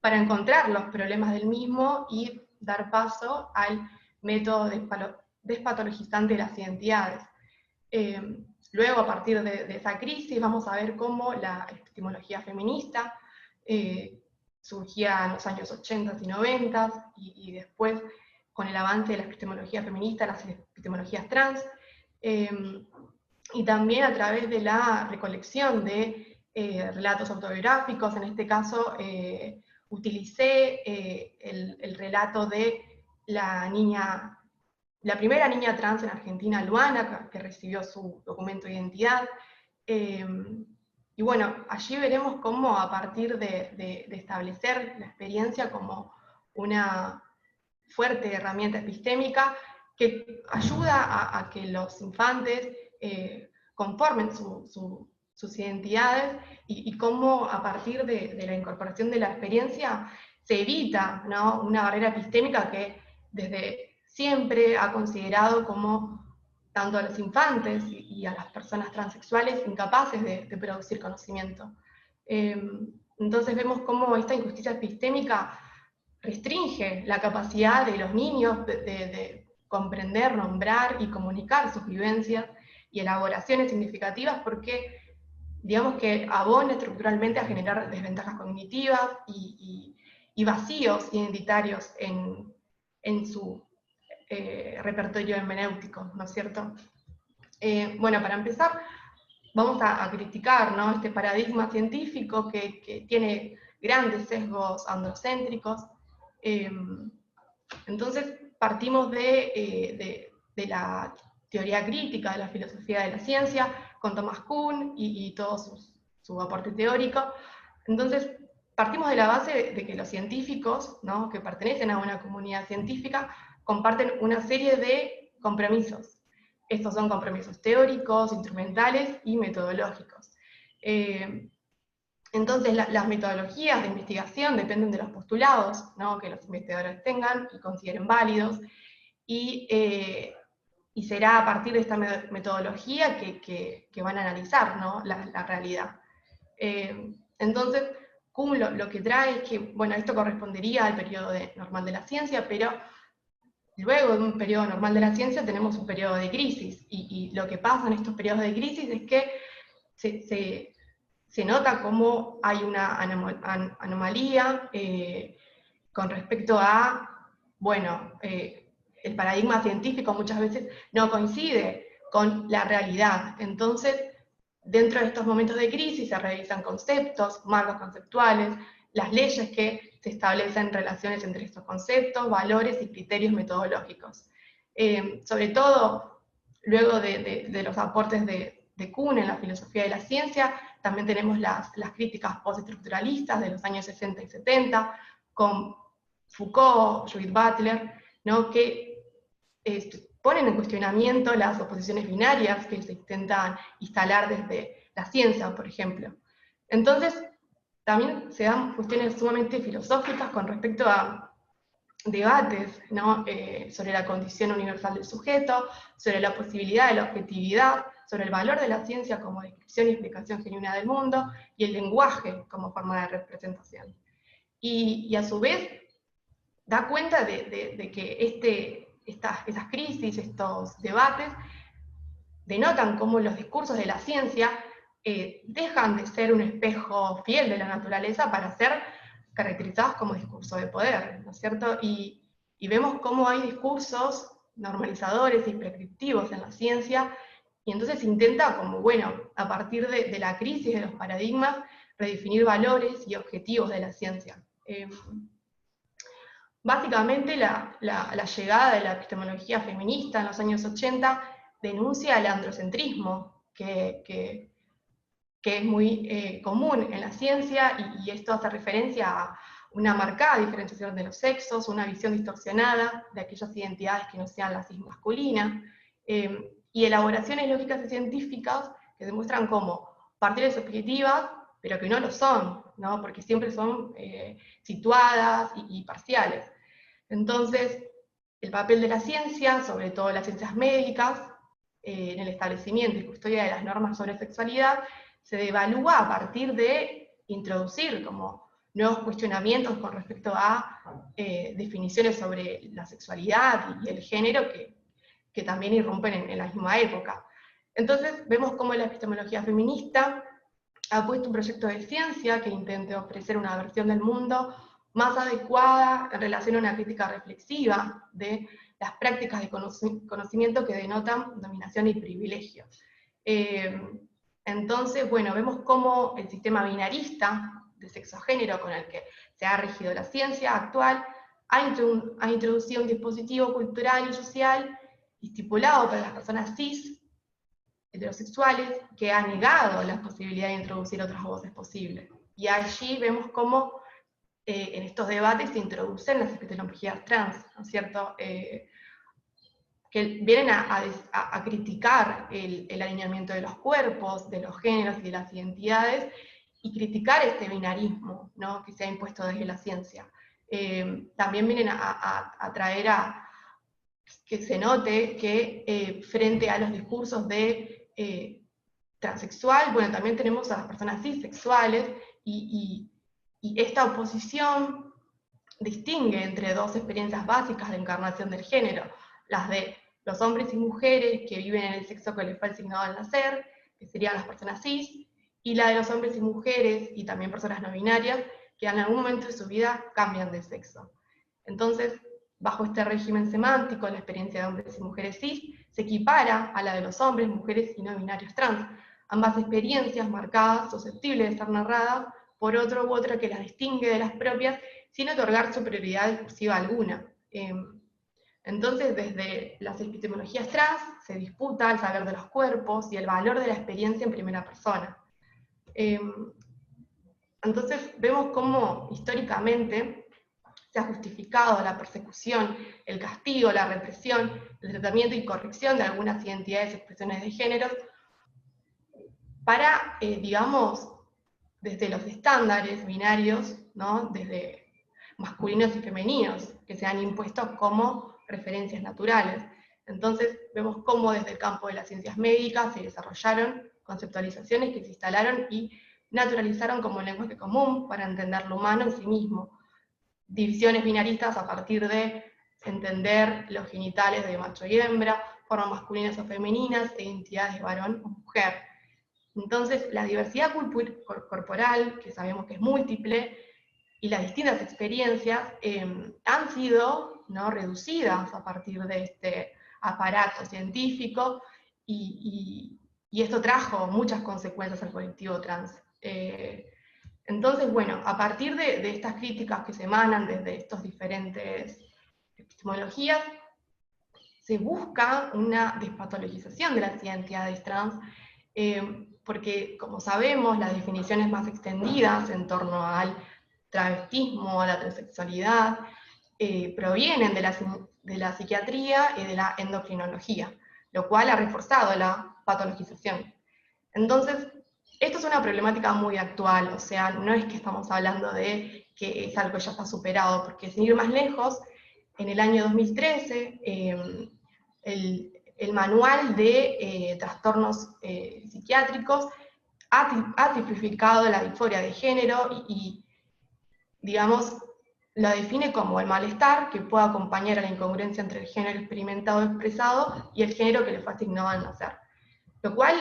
para encontrar los problemas del mismo y dar paso al método despatologizante de las identidades. Luego, a partir de esa crisis, vamos a ver cómo la epistemología feminista surgía en los años 80 y 90, y después con el avance de la epistemología feminista, las epistemologías trans, y también a través de la recolección de relatos autobiográficos. En este caso utilicé el relato de la primera niña trans en Argentina, Luana, que recibió su documento de identidad. Y bueno, allí veremos cómo a partir de establecer la experiencia como una fuerte herramienta epistémica que ayuda a que los infantes conformen sus identidades, y cómo a partir de la incorporación de la experiencia se evita, ¿no?, una barrera epistémica que desde siempre ha considerado como tanto a los infantes y a las personas transexuales incapaces de producir conocimiento. Entonces vemos cómo esta injusticia epistémica restringe la capacidad de los niños de comprender, nombrar y comunicar sus vivencias y elaboraciones significativas, porque digamos que abona estructuralmente a generar desventajas cognitivas y vacíos identitarios en su repertorio hermenéutico, ¿no es cierto? Bueno, para empezar, vamos a criticar, ¿no?, este paradigma científico que tiene grandes sesgos androcéntricos. Entonces partimos de la teoría crítica de la filosofía de la ciencia, con Thomas Kuhn y todo su aporte teórico. Entonces partimos de la base de que los científicos, ¿no?, que pertenecen a una comunidad científica, comparten una serie de compromisos. Estos son compromisos teóricos, instrumentales y metodológicos. Entonces las metodologías de investigación dependen de los postulados, ¿no?, que los investigadores tengan y consideren válidos, y será a partir de esta metodología que van a analizar, ¿no?, la realidad. Entonces, Kuhn lo que trae es que, bueno, esto correspondería al periodo normal de la ciencia, pero luego de un periodo normal de la ciencia tenemos un periodo de crisis, y lo que pasa en estos periodos de crisis es que se nota cómo hay una anomalía con respecto a, bueno, el paradigma científico muchas veces no coincide con la realidad. Entonces, dentro de estos momentos de crisis se revisan conceptos, marcos conceptuales, las leyes que se establecen relaciones entre estos conceptos, valores y criterios metodológicos. Sobre todo, luego de los aportes de Kuhn en la filosofía de la ciencia, también tenemos las críticas postestructuralistas de los años 60 y 70, con Foucault, Judith Butler, ¿no?, que ponen en cuestionamiento las oposiciones binarias que se intentan instalar desde la ciencia, por ejemplo. Entonces, también se dan cuestiones sumamente filosóficas con respecto a debates, ¿no?, sobre la condición universal del sujeto, sobre la posibilidad de la objetividad, sobre el valor de la ciencia como descripción y explicación genuina del mundo, y el lenguaje como forma de representación. Y a su vez, da cuenta de que estas crisis, estos debates, denotan cómo los discursos de la ciencia dejan de ser un espejo fiel de la naturaleza para ser caracterizados como discurso de poder, ¿no es cierto? Y vemos cómo hay discursos normalizadores y prescriptivos en la ciencia, y entonces se intenta, como, bueno, a partir de la crisis de los paradigmas, redefinir valores y objetivos de la ciencia. Básicamente la llegada de la epistemología feminista en los años 80 denuncia el androcentrismo, que es muy común en la ciencia, y esto hace referencia a una marcada diferenciación de los sexos, una visión distorsionada de aquellas identidades que no sean la cis masculina, y elaboraciones lógicas y científicas que demuestran como parciales objetivas, pero que no lo son, ¿no?, porque siempre son situadas y parciales. Entonces, el papel de la ciencia, sobre todo las ciencias médicas, en el establecimiento y custodia de las normas sobre sexualidad, se devalúa a partir de introducir como nuevos cuestionamientos con respecto a definiciones sobre la sexualidad y el género que también irrumpen en la misma época. Entonces vemos cómo la epistemología feminista ha puesto un proyecto de ciencia que intente ofrecer una versión del mundo más adecuada en relación a una crítica reflexiva de las prácticas de conocimiento que denotan dominación y privilegio. Entonces, bueno, vemos cómo el sistema binarista de sexo-género con el que se ha regido la ciencia actual ha introducido un dispositivo cultural y social estipulado para las personas cis, heterosexuales, que ha negado la posibilidad de introducir otras voces posibles. Y allí vemos cómo en estos debates se introducen las epistemologías trans, ¿no es cierto?, que vienen a criticar el alineamiento de los cuerpos, de los géneros y de las identidades, y criticar este binarismo, ¿no?, que se ha impuesto desde la ciencia. También vienen a traer a que se note que frente a los discursos de transexual, bueno, también tenemos a las personas cisexuales, y esta oposición distingue entre dos experiencias básicas de encarnación del género, las de los hombres y mujeres que viven en el sexo que les fue asignado al nacer, que serían las personas cis, y la de los hombres y mujeres, y también personas no binarias, que en algún momento de su vida cambian de sexo. Entonces, bajo este régimen semántico, la experiencia de hombres y mujeres cis se equipara a la de los hombres, mujeres y no binarios trans, ambas experiencias marcadas, susceptibles de ser narradas por otro u otra que las distingue de las propias, sin otorgar superioridad discursiva alguna. Entonces, desde las epistemologías trans se disputa el saber de los cuerpos y el valor de la experiencia en primera persona. Entonces, vemos cómo históricamente se ha justificado la persecución, el castigo, la represión, el tratamiento y corrección de algunas identidades y expresiones de género para, digamos, desde los estándares binarios, ¿no?, desde masculinos y femeninos, que se han impuesto como referencias naturales. Entonces vemos cómo desde el campo de las ciencias médicas se desarrollaron conceptualizaciones que se instalaron y naturalizaron como lenguaje común para entender lo humano en sí mismo. Divisiones binaristas a partir de entender los genitales de macho y hembra, formas masculinas o femeninas, e identidades de varón o mujer. Entonces, la diversidad corporal, que sabemos que es múltiple, y las distintas experiencias han sido, ¿no?, reducidas a partir de este aparato científico, y esto trajo muchas consecuencias al colectivo trans. Entonces, bueno, a partir de estas críticas que se emanan desde estas diferentes epistemologías, se busca una despatologización de las identidades trans, porque, como sabemos, las definiciones más extendidas en torno al travestismo, a la transexualidad, provienen de la psiquiatría y de la endocrinología, lo cual ha reforzado la patologización. Entonces, esto es una problemática muy actual, o sea, no es que estamos hablando de que es algo que ya está superado, porque sin ir más lejos, en el año 2013, el manual de trastornos psiquiátricos ha tipificado la disforia de género y, digamos, la define como el malestar que puede acompañar a la incongruencia entre el género experimentado o expresado y el género que le fue asignado al nacer. Lo cual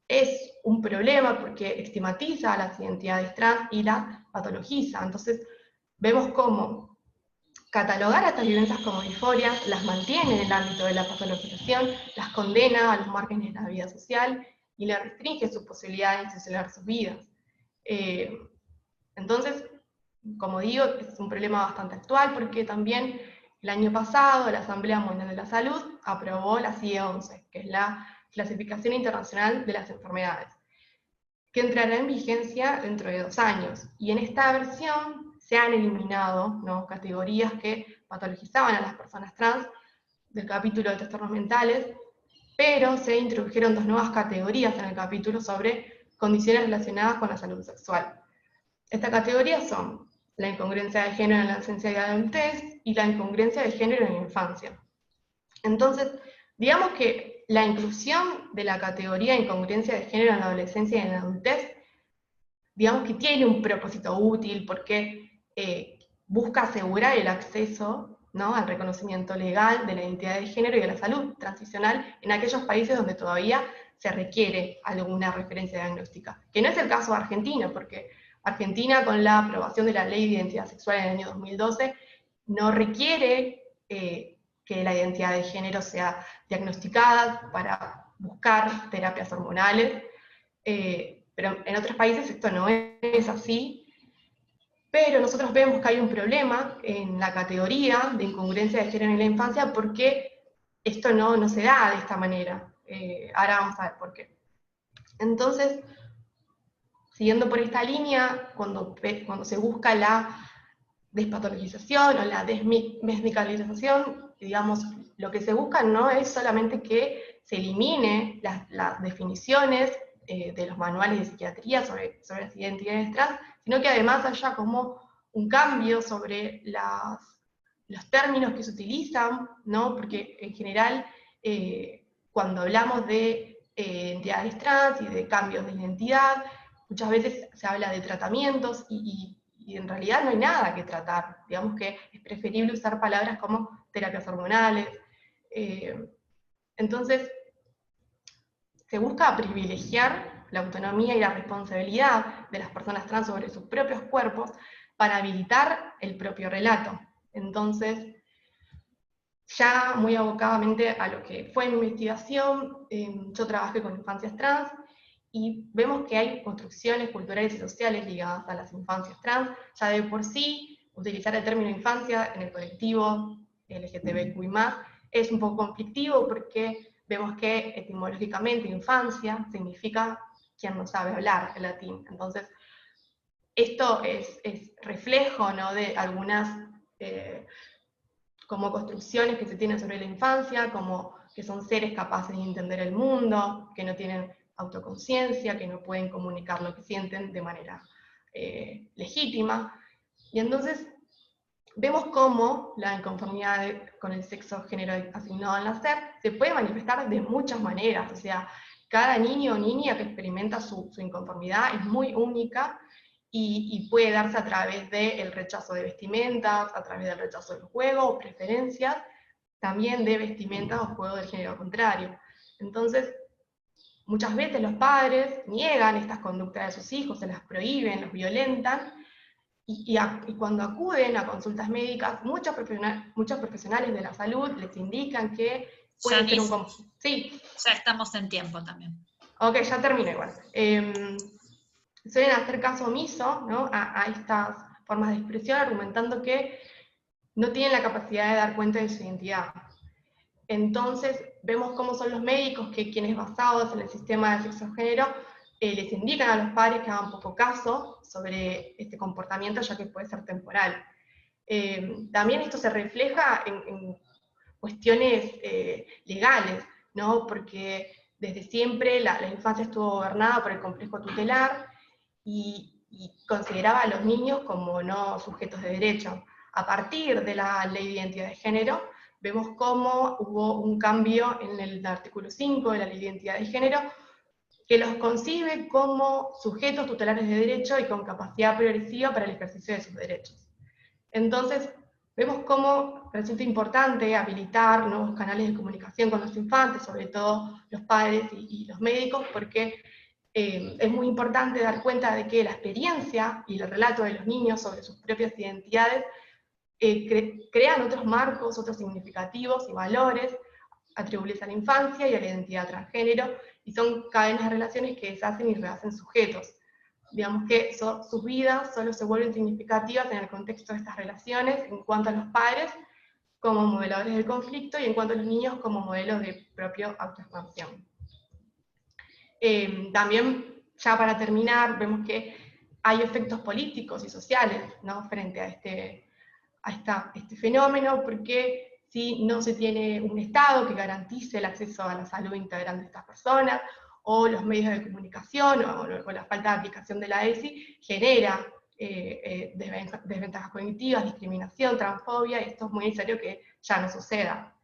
es un problema porque estigmatiza a las identidades trans y las patologiza. Entonces, vemos cómo catalogar a estas vivencias como disforias las mantiene en el ámbito de la patologización, las condena a los márgenes de la vida social y le restringe sus posibilidades de institucionalizar sus vidas. Entonces, como digo, es un problema bastante actual porque también el año pasado la Asamblea Mundial de la Salud aprobó la CIE-11, que es la Clasificación Internacional de las Enfermedades, que entrará en vigencia dentro de 2 años. Y en esta versión se han eliminado, ¿no?, categorías que patologizaban a las personas trans del capítulo de trastornos mentales, pero se introdujeron 2 nuevas categorías en el capítulo sobre condiciones relacionadas con la salud sexual. Estas categorías son la incongruencia de género en la adolescencia y adultez y la incongruencia de género en la infancia. Entonces, digamos que la inclusión de la categoría de incongruencia de género en la adolescencia y en la adultez, digamos que tiene un propósito útil porque busca asegurar el acceso, ¿no?, al reconocimiento legal de la identidad de género y de la salud transicional en aquellos países donde todavía se requiere alguna referencia diagnóstica, que no es el caso de Argentina, porque Argentina, con la aprobación de la Ley de Identidad Sexual en el año 2012, no requiere que la identidad de género sea diagnosticada para buscar terapias hormonales, pero en otros países esto no es así. Pero nosotros vemos que hay un problema en la categoría de incongruencia de género en la infancia porque esto no se da de esta manera. Ahora vamos a ver por qué. Entonces, siguiendo por esta línea, cuando se busca la despatologización o la desmedicalización, digamos, lo que se busca no es solamente que se elimine las definiciones de los manuales de psiquiatría sobre las identidades trans, sino que además haya como un cambio sobre los términos que se utilizan, ¿no? Porque en general, cuando hablamos de identidades trans y de cambios de identidad, muchas veces se habla de tratamientos y en realidad no hay nada que tratar. Digamos que es preferible usar palabras como terapias hormonales. Entonces, se busca privilegiar la autonomía y la responsabilidad de las personas trans sobre sus propios cuerpos para habilitar el propio relato. Entonces, ya muy abocadamente a lo que fue mi investigación, yo trabajé con infancias trans, y vemos que hay construcciones culturales y sociales ligadas a las infancias trans. Ya de por sí, utilizar el término infancia en el colectivo LGTBQI+, es un poco conflictivo porque vemos que etimológicamente infancia significa quien no sabe hablar el latín. Entonces, esto es reflejo, ¿no?, de algunas como construcciones que se tienen sobre la infancia, como que son seres capaces de entender el mundo, que no tienen autoconciencia, que no pueden comunicar lo que sienten de manera legítima. Y entonces vemos cómo la inconformidad con el sexo género asignado al nacer se puede manifestar de muchas maneras. O sea, cada niño o niña que experimenta su inconformidad es muy única y puede darse a través del rechazo de vestimentas, a través del rechazo del juego o preferencias, también de vestimentas o juegos del género contrario. Entonces, muchas veces los padres niegan estas conductas de sus hijos, se las prohíben, los violentan, y cuando acuden a consultas médicas, muchos profesionales de la salud les indican que puede ser un... Sí. Ya estamos en tiempo también. Ok, ya termino igual. Suelen hacer caso omiso, ¿no?, a estas formas de expresión, argumentando que no tienen la capacidad de dar cuenta de su identidad. Entonces, vemos cómo son los médicos quienes basados en el sistema de sexo-género les indican a los padres que hagan poco caso sobre este comportamiento, ya que puede ser temporal. También esto se refleja en cuestiones legales, ¿no?, porque desde siempre la infancia estuvo gobernada por el complejo tutelar y consideraba a los niños como no sujetos de derecho. A partir de la Ley de Identidad de Género, vemos cómo hubo un cambio en el artículo 5 de la Ley de Identidad de Género, que los concibe como sujetos tutelares de derecho y con capacidad progresiva para el ejercicio de sus derechos. Entonces, vemos cómo resulta importante habilitar nuevos canales de comunicación con los infantes, sobre todo los padres y los médicos, porque es muy importante dar cuenta de que la experiencia y el relato de los niños sobre sus propias identidades crean otros marcos, otros significativos y valores atribuibles a la infancia y a la identidad transgénero, y son cadenas de relaciones que deshacen y rehacen sujetos. Digamos que sus vidas solo se vuelven significativas en el contexto de estas relaciones, en cuanto a los padres como modeladores del conflicto y en cuanto a los niños como modelos de propia autoexpansión. También, ya para terminar, vemos que hay efectos políticos y sociales, ¿no?, frente a este fenómeno, porque si no se tiene un Estado que garantice el acceso a la salud integral de estas personas, o los medios de comunicación, o la falta de aplicación de la ESI, genera desventajas cognitivas, discriminación, transfobia, y esto es muy necesario que ya no suceda.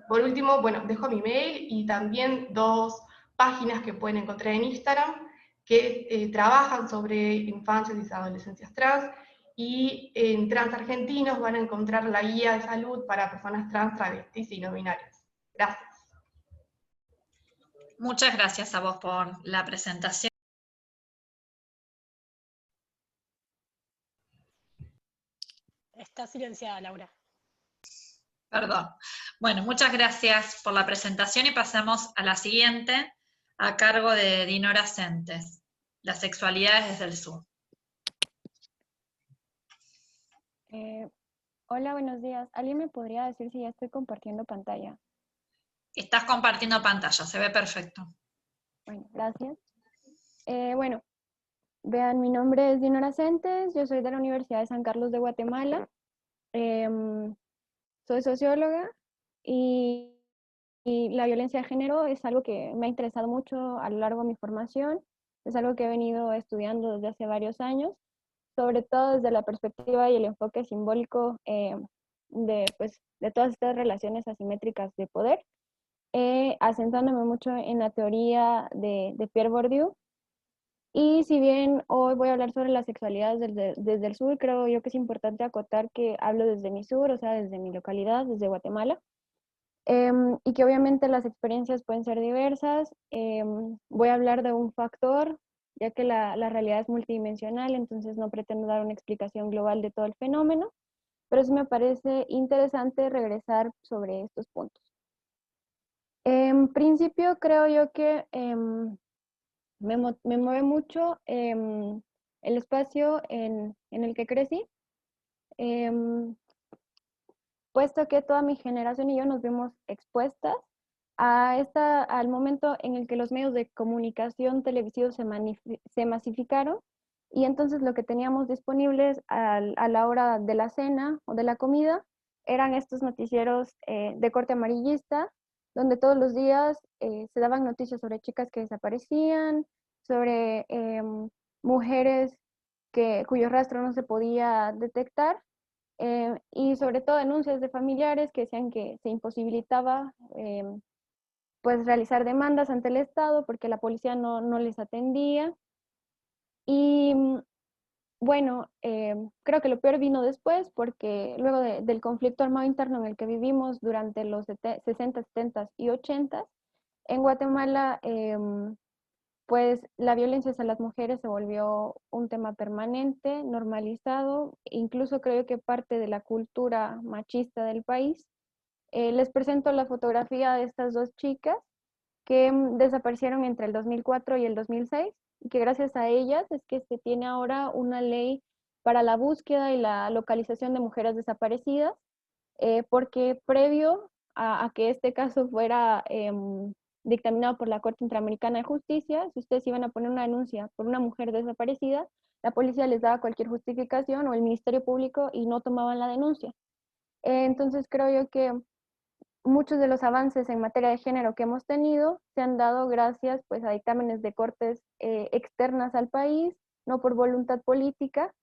Por último, bueno, dejo mi mail y también 2 páginas que pueden encontrar en Instagram, que trabajan sobre infancias y adolescencias trans, y en Trans Argentinos van a encontrar la guía de salud para personas trans, travestis y no binarias. Gracias. Muchas gracias a vos por la presentación. Está silenciada, Laura. Perdón. Bueno, muchas gracias por la presentación y pasamos a la siguiente, a cargo de Dinora Centes, las sexualidades desde el sur. Hola, buenos días. ¿Alguien me podría decir si ya estoy compartiendo pantalla? Estás compartiendo pantalla, se ve perfecto. Bueno, gracias. Bueno, vean, mi nombre es Dinora Centes, yo soy de la Universidad de San Carlos de Guatemala. Soy socióloga y la violencia de género es algo que me ha interesado mucho a lo largo de mi formación. Es algo que he venido estudiando desde hace varios años, sobre todo desde la perspectiva y el enfoque simbólico de todas estas relaciones asimétricas de poder, asentándome mucho en la teoría de Pierre Bourdieu. Y si bien hoy voy a hablar sobre la sexualidad desde el sur, creo yo que es importante acotar que hablo desde mi sur, o sea, desde mi localidad, desde Guatemala, y que obviamente las experiencias pueden ser diversas. Voy a hablar de un factor, ya que la realidad es multidimensional, entonces no pretendo dar una explicación global de todo el fenómeno, pero sí me parece interesante regresar sobre estos puntos. En principio, creo yo que me mueve mucho el espacio en el que crecí, puesto que toda mi generación y yo nos vimos expuestas al momento en el que los medios de comunicación televisivos se masificaron, y entonces lo que teníamos disponibles a la hora de la cena o de la comida eran estos noticieros de corte amarillista, donde todos los días se daban noticias sobre chicas que desaparecían, sobre mujeres cuyo rastro no se podía detectar, y sobre todo denuncias de familiares que decían que se imposibilitaba pues realizar demandas ante el Estado porque la policía no les atendía. Y bueno, creo que lo peor vino después, porque luego del conflicto armado interno en el que vivimos durante los 60, 70 y 80, en Guatemala, pues la violencia hacia las mujeres se volvió un tema permanente, normalizado, incluso creo que parte de la cultura machista del país. Les presento la fotografía de estas dos chicas que desaparecieron entre el 2004 y el 2006, y que gracias a ellas es que se tiene ahora una ley para la búsqueda y la localización de mujeres desaparecidas, porque previo a que este caso fuera dictaminado por la Corte Interamericana de Justicia, si ustedes iban a poner una denuncia por una mujer desaparecida, la policía les daba cualquier justificación, o el Ministerio Público, y no tomaban la denuncia. Entonces creo yo que muchos de los avances en materia de género que hemos tenido se han dado gracias pues a dictámenes de cortes externas al país, no por voluntad política.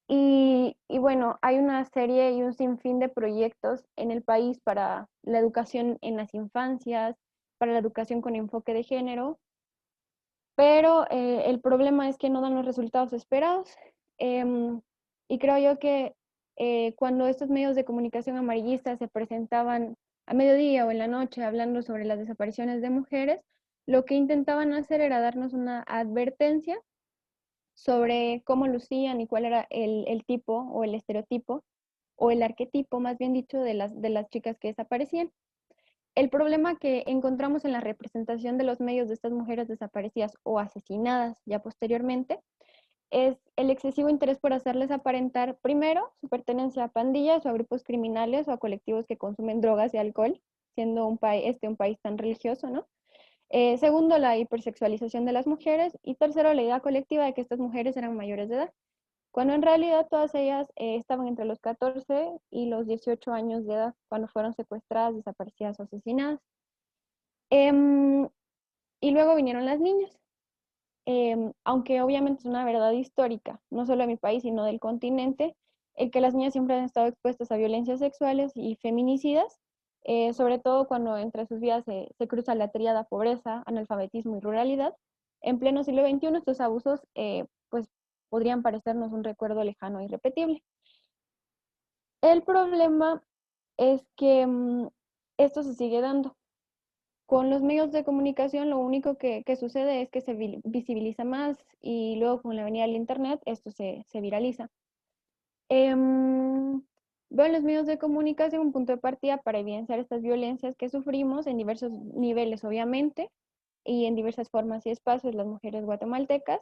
Y bueno, hay una serie y un sinfín de proyectos en el país para la educación en las infancias, para la educación con enfoque de género, pero el problema es que no dan los resultados esperados. Y creo yo que cuando estos medios de comunicación amarillistas se presentaban a mediodía o en la noche hablando sobre las desapariciones de mujeres, lo que intentaban hacer era darnos una advertencia sobre cómo lucían y cuál era el tipo o el estereotipo o el arquetipo, más bien dicho, de las chicas que desaparecían. El problema que encontramos en la representación de los medios de estas mujeres desaparecidas o asesinadas ya posteriormente es el excesivo interés por hacerles aparentar, primero, su pertenencia a pandillas o a grupos criminales o a colectivos que consumen drogas y alcohol, siendo un país tan religioso, ¿no? Segundo, la hipersexualización de las mujeres. Y tercero, la idea colectiva de que estas mujeres eran mayores de edad, cuando en realidad todas ellas estaban entre los 14 y los 18 años de edad cuando fueron secuestradas, desaparecidas o asesinadas. Y luego vinieron las niñas. Aunque obviamente es una verdad histórica, no solo de mi país, sino del continente, el que las niñas siempre han estado expuestas a violencias sexuales y feminicidas, sobre todo cuando entre sus vidas se cruza la tríada pobreza, analfabetismo y ruralidad. En pleno siglo XXI estos abusos pues podrían parecernos un recuerdo lejano e irrepetible. El problema es que esto se sigue dando. Con los medios de comunicación lo único que sucede es que se visibiliza más, y luego con la venida del internet esto se viraliza. Veo en los medios de comunicación un punto de partida para evidenciar estas violencias que sufrimos en diversos niveles, obviamente, y en diversas formas y espacios las mujeres guatemaltecas,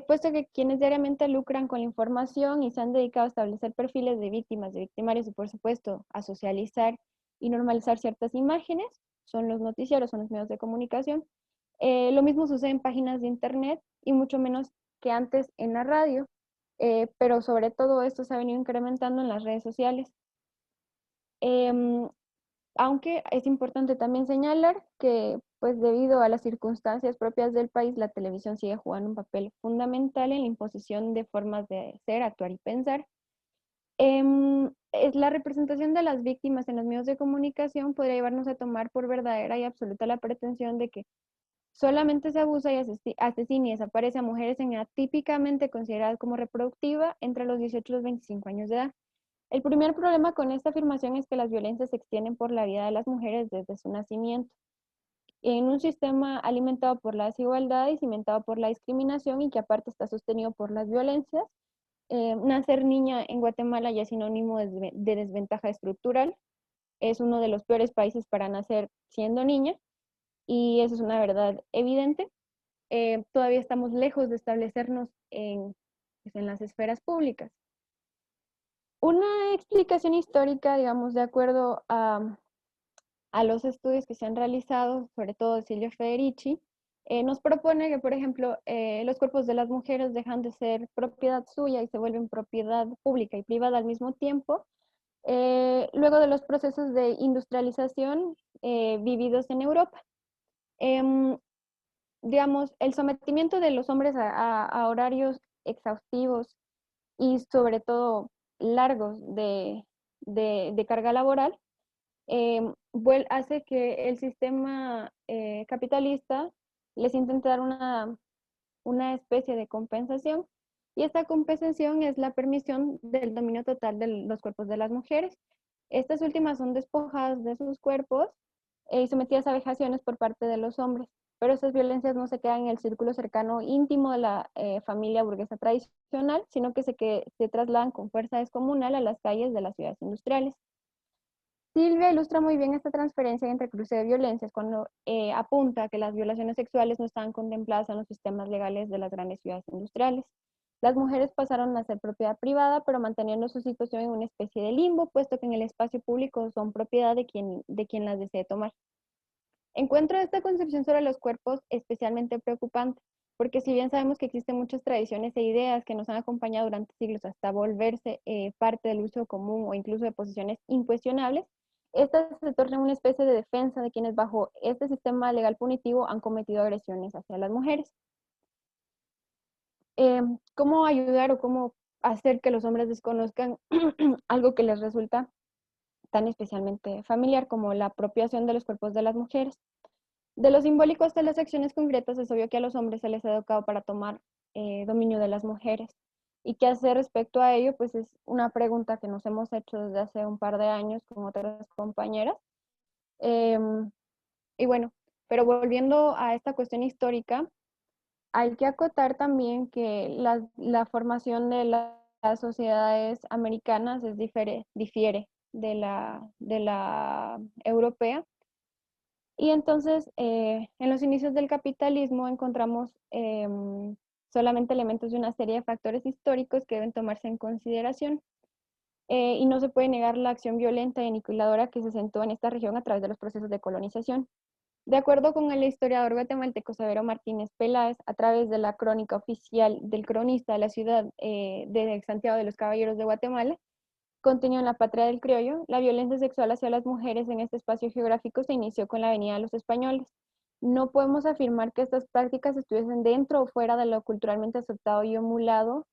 puesto que quienes diariamente lucran con la información y se han dedicado a establecer perfiles de víctimas, de victimarios y por supuesto a socializar y normalizar ciertas imágenes, son los noticieros, son los medios de comunicación. Lo mismo sucede en páginas de internet y mucho menos que antes en la radio, pero sobre todo esto se ha venido incrementando en las redes sociales. Aunque es importante también señalar que, pues debido a las circunstancias propias del país, la televisión sigue jugando un papel fundamental en la imposición de formas de ser, actuar y pensar. Es la representación de las víctimas en los medios de comunicación podría llevarnos a tomar por verdadera y absoluta la pretensión de que solamente se abusa y asesina y desaparece a mujeres en edad típicamente consideradas como reproductiva entre los 18 y los 25 años de edad. El primer problema con esta afirmación es que las violencias se extienden por la vida de las mujeres desde su nacimiento, en un sistema alimentado por la desigualdad y cimentado por la discriminación y que aparte está sostenido por las violencias. Nacer niña en Guatemala ya es sinónimo de desventaja estructural. Es uno de los peores países para nacer siendo niña y eso es una verdad evidente. Todavía estamos lejos de establecernos pues, en las esferas públicas. Una explicación histórica, digamos, de acuerdo a los estudios que se han realizado, sobre todo de Silvia Federici, nos propone que, por ejemplo, los cuerpos de las mujeres dejan de ser propiedad suya y se vuelven propiedad pública y privada al mismo tiempo, luego de los procesos de industrialización vividos en Europa. Digamos, el sometimiento de los hombres a horarios exhaustivos y sobre todo largos de carga laboral, hace que el sistema capitalista les intente dar una especie de compensación, y esta compensación es la permisión del dominio total de los cuerpos de las mujeres. Estas últimas son despojadas de sus cuerpos y sometidas a vejaciones por parte de los hombres, pero esas violencias no se quedan en el círculo cercano íntimo de la familia burguesa tradicional, sino que se trasladan con fuerza descomunal a las calles de las ciudades industriales. Silvia ilustra muy bien esta transferencia entre cruce de violencias cuando apunta que las violaciones sexuales no estaban contempladas en los sistemas legales de las grandes ciudades industriales. Las mujeres pasaron a ser propiedad privada, pero manteniendo su situación en una especie de limbo, puesto que en el espacio público son propiedad de quien las desee tomar. Encuentro esta concepción sobre los cuerpos especialmente preocupante, porque si bien sabemos que existen muchas tradiciones e ideas que nos han acompañado durante siglos hasta volverse parte del uso común o incluso de posiciones incuestionables, estas se tornan una especie de defensa de quienes bajo este sistema legal punitivo han cometido agresiones hacia las mujeres. ¿Cómo ayudar o cómo hacer que los hombres desconozcan algo que les resulta tan especialmente familiar como la apropiación de los cuerpos de las mujeres? De lo simbólico hasta las acciones concretas, es obvio que a los hombres se les ha educado para tomar dominio de las mujeres. ¿Y qué hacer respecto a ello? Pues es una pregunta que nos hemos hecho desde hace un par de años con otras compañeras. Y bueno, pero volviendo a esta cuestión histórica, hay que acotar también que la formación de las sociedades americanas difiere de la europea. Y entonces, en los inicios del capitalismo encontramos solamente elementos de una serie de factores históricos que deben tomarse en consideración. Y no se puede negar la acción violenta y aniquiladora que se asentó en esta región a través de los procesos de colonización. De acuerdo con el historiador guatemalteco Severo Martínez Peláez, a través de la crónica oficial del cronista de la ciudad de Santiago de los Caballeros de Guatemala, contenido en la Patria del Criollo, la violencia sexual hacia las mujeres en este espacio geográfico se inició con la venida de los españoles. No podemos afirmar que estas prácticas estuviesen dentro o fuera de lo culturalmente aceptado y emulado,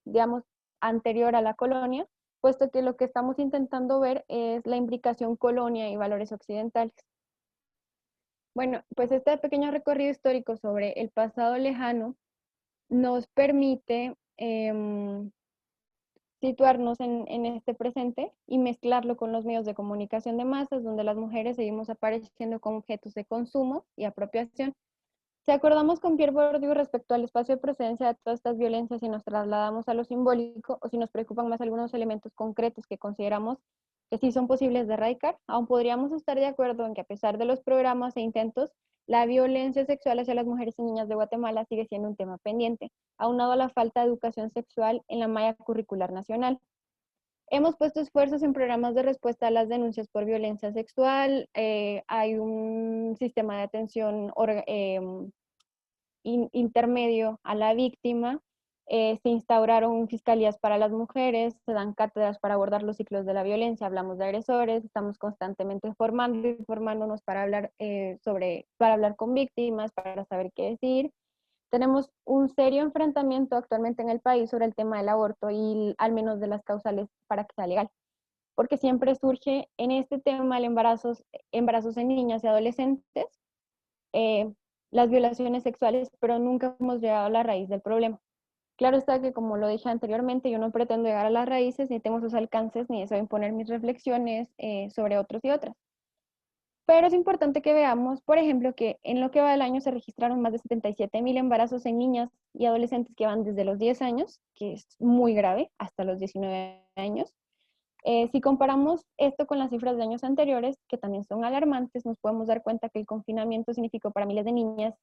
digamos, anterior a la colonia, puesto que lo que estamos intentando ver es la imbricación colonia y valores occidentales. Bueno, pues este pequeño recorrido histórico sobre el pasado lejano nos permite situarnos en este presente y mezclarlo con los medios de comunicación de masas, donde las mujeres seguimos apareciendo como objetos de consumo y apropiación. Si acordamos con Pierre Bourdieu respecto al espacio de procedencia de todas estas violencias y nos trasladamos a lo simbólico, o si nos preocupan más algunos elementos concretos que consideramos que sí son posibles de erradicar, aún podríamos estar de acuerdo en que a pesar de los programas e intentos, la violencia sexual hacia las mujeres y niñas de Guatemala sigue siendo un tema pendiente, aunado a la falta de educación sexual en la malla curricular nacional. Hemos puesto esfuerzos en programas de respuesta a las denuncias por violencia sexual, hay un sistema de atención intermedio a la víctima, se instauraron fiscalías para las mujeres, se dan cátedras para abordar los ciclos de la violencia, hablamos de agresores, estamos constantemente formando y formándonos para hablar, para hablar con víctimas, para saber qué decir. Tenemos un serio enfrentamiento actualmente en el país sobre el tema del aborto y al menos de las causales para que sea legal, porque siempre surge en este tema el embarazos en niñas y adolescentes, las violaciones sexuales, pero nunca hemos llegado a la raíz del problema. Claro está que, como lo dije anteriormente, yo no pretendo llegar a las raíces, ni tengo sus alcances, ni deseo imponer mis reflexiones sobre otros y otras. Pero es importante que veamos, por ejemplo, que en lo que va del año se registraron más de 77,000 embarazos en niñas y adolescentes que van desde los 10 años, que es muy grave, hasta los 19 años. Si comparamos esto con las cifras de años anteriores, que también son alarmantes, nos podemos dar cuenta que el confinamiento significó para miles de niñas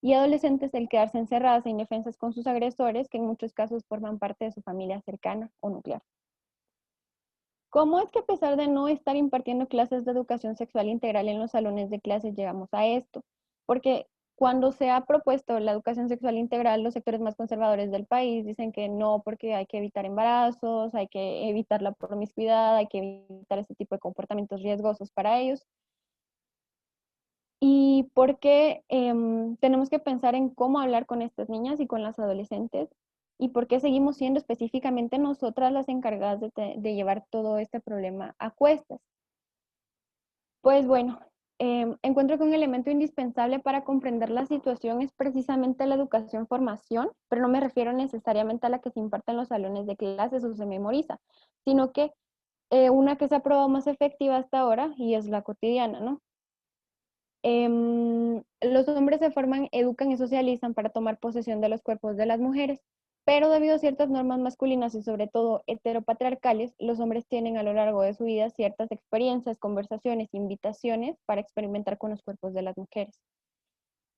y adolescentes el quedarse encerradas e indefensas con sus agresores, que en muchos casos forman parte de su familia cercana o nuclear. ¿Cómo es que a pesar de no estar impartiendo clases de educación sexual integral en los salones de clases llegamos a esto? Porque cuando se ha propuesto la educación sexual integral, los sectores más conservadores del país dicen que no, porque hay que evitar embarazos, hay que evitar la promiscuidad, hay que evitar ese tipo de comportamientos riesgosos para ellos. ¿Y por qué tenemos que pensar en cómo hablar con estas niñas y con las adolescentes? ¿Y por qué seguimos siendo específicamente nosotras las encargadas de llevar todo este problema a cuestas? Pues bueno, encuentro que un elemento indispensable para comprender la situación es precisamente la educación-formación, pero no me refiero necesariamente a la que se imparte en los salones de clases o se memoriza, sino que una que se ha probado más efectiva hasta ahora y es la cotidiana, ¿no? Los hombres se forman, educan y socializan para tomar posesión de los cuerpos de las mujeres, pero debido a ciertas normas masculinas y sobre todo heteropatriarcales, los hombres tienen a lo largo de su vida ciertas experiencias, conversaciones, invitaciones para experimentar con los cuerpos de las mujeres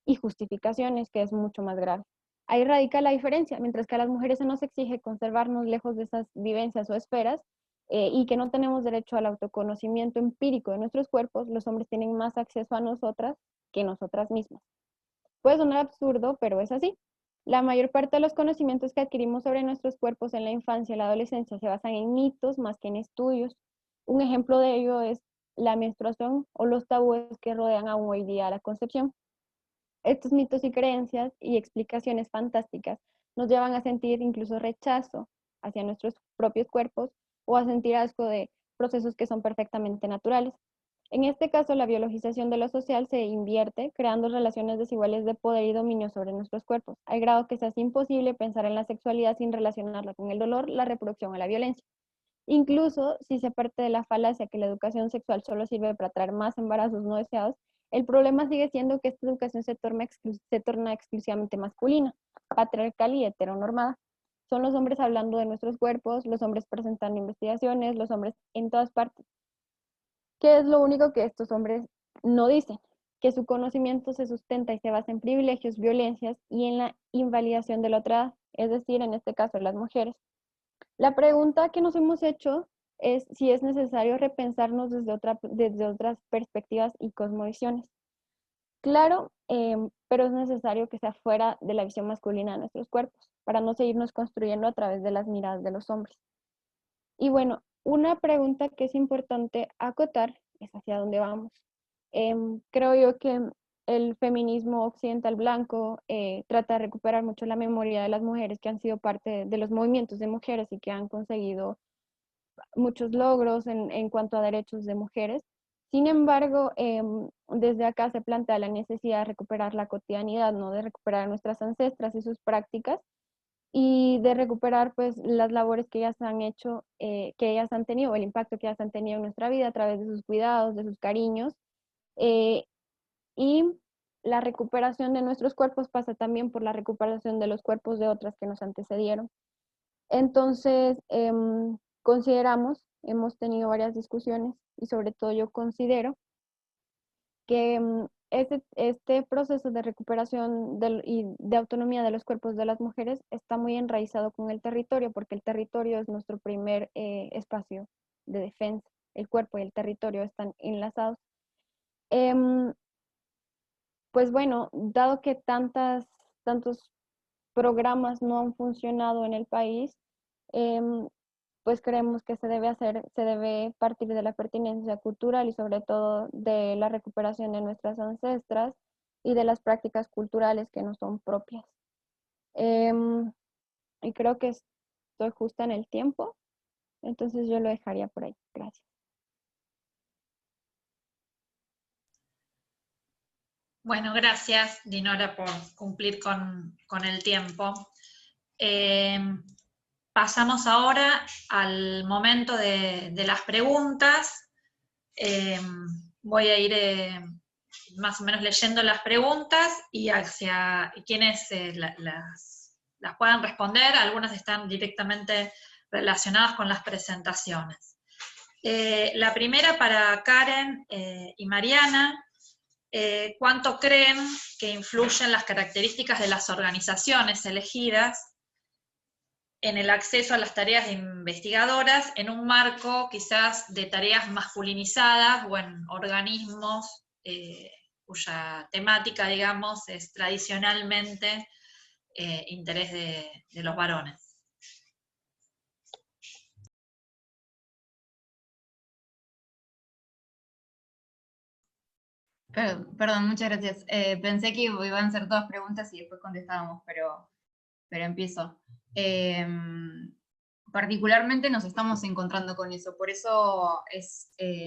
y justificaciones, que es mucho más grave. Ahí radica la diferencia, mientras que a las mujeres se nos exige conservarnos lejos de esas vivencias o esferas, y que no tenemos derecho al autoconocimiento empírico de nuestros cuerpos, los hombres tienen más acceso a nosotras que nosotras mismas. Puede sonar absurdo, pero es así. La mayor parte de los conocimientos que adquirimos sobre nuestros cuerpos en la infancia y la adolescencia se basan en mitos más que en estudios. Un ejemplo de ello es la menstruación o los tabúes que rodean aún hoy día a la concepción. Estos mitos y creencias y explicaciones fantásticas nos llevan a sentir incluso rechazo hacia nuestros propios cuerpos o a sentir asco de procesos que son perfectamente naturales. En este caso, la biologización de lo social se invierte, creando relaciones desiguales de poder y dominio sobre nuestros cuerpos, al grado que se hace imposible pensar en la sexualidad sin relacionarla con el dolor, la reproducción o la violencia. Incluso si se parte de la falacia que la educación sexual solo sirve para traer más embarazos no deseados, el problema sigue siendo que esta educación se torna exclusivamente masculina, patriarcal y heteronormada. Son los hombres hablando de nuestros cuerpos, los hombres presentando investigaciones, los hombres en todas partes. ¿Qué es lo único que estos hombres no dicen? Que su conocimiento se sustenta y se basa en privilegios, violencias y en la invalidación de la otra, es decir, en este caso las mujeres. La pregunta que nos hemos hecho es si es necesario repensarnos desde otras perspectivas y cosmovisiones. Claro, pero es necesario que sea fuera de la visión masculina de nuestros cuerpos, para no seguirnos construyendo a través de las miradas de los hombres. Y bueno, una pregunta que es importante acotar es hacia dónde vamos. Creo yo que el feminismo occidental blanco trata de recuperar mucho la memoria de las mujeres que han sido parte de los movimientos de mujeres y que han conseguido muchos logros en cuanto a derechos de mujeres. Sin embargo, desde acá se plantea la necesidad de recuperar la cotidianidad, ¿no? De recuperar a nuestras ancestras y sus prácticas, y de recuperar pues las labores que ellas han hecho, que ellas han tenido, el impacto que ellas han tenido en nuestra vida a través de sus cuidados, de sus cariños, y la recuperación de nuestros cuerpos pasa también por la recuperación de los cuerpos de otras que nos antecedieron. Entonces, consideramos, hemos tenido varias discusiones, y sobre todo yo considero que este proceso de recuperación y de autonomía de los cuerpos de las mujeres está muy enraizado con el territorio, porque el territorio es nuestro primer espacio de defensa. El cuerpo y el territorio están enlazados. Pues bueno, dado que tantos programas no han funcionado en el país, pues creemos que se debe partir de la pertinencia cultural y sobre todo de la recuperación de nuestras ancestras y de las prácticas culturales que no son propias. Y creo que estoy justa en el tiempo, entonces yo lo dejaría por ahí. Gracias. Bueno, gracias, Dinora, por cumplir con el tiempo. Pasamos ahora al momento de las preguntas. Voy a ir más o menos leyendo las preguntas y hacia quienes las puedan responder. Algunas están directamente relacionadas con las presentaciones. La primera para Karen y Mariana. ¿Cuánto creen que influyen las características de las organizaciones elegidas en el acceso a las tareas de investigadoras en un marco quizás de tareas masculinizadas o en organismos cuya temática, digamos, es tradicionalmente interés de los varones? Perdón, muchas gracias. Pensé que iban a ser todas preguntas y después contestábamos, pero empiezo. Particularmente nos estamos encontrando con eso, por eso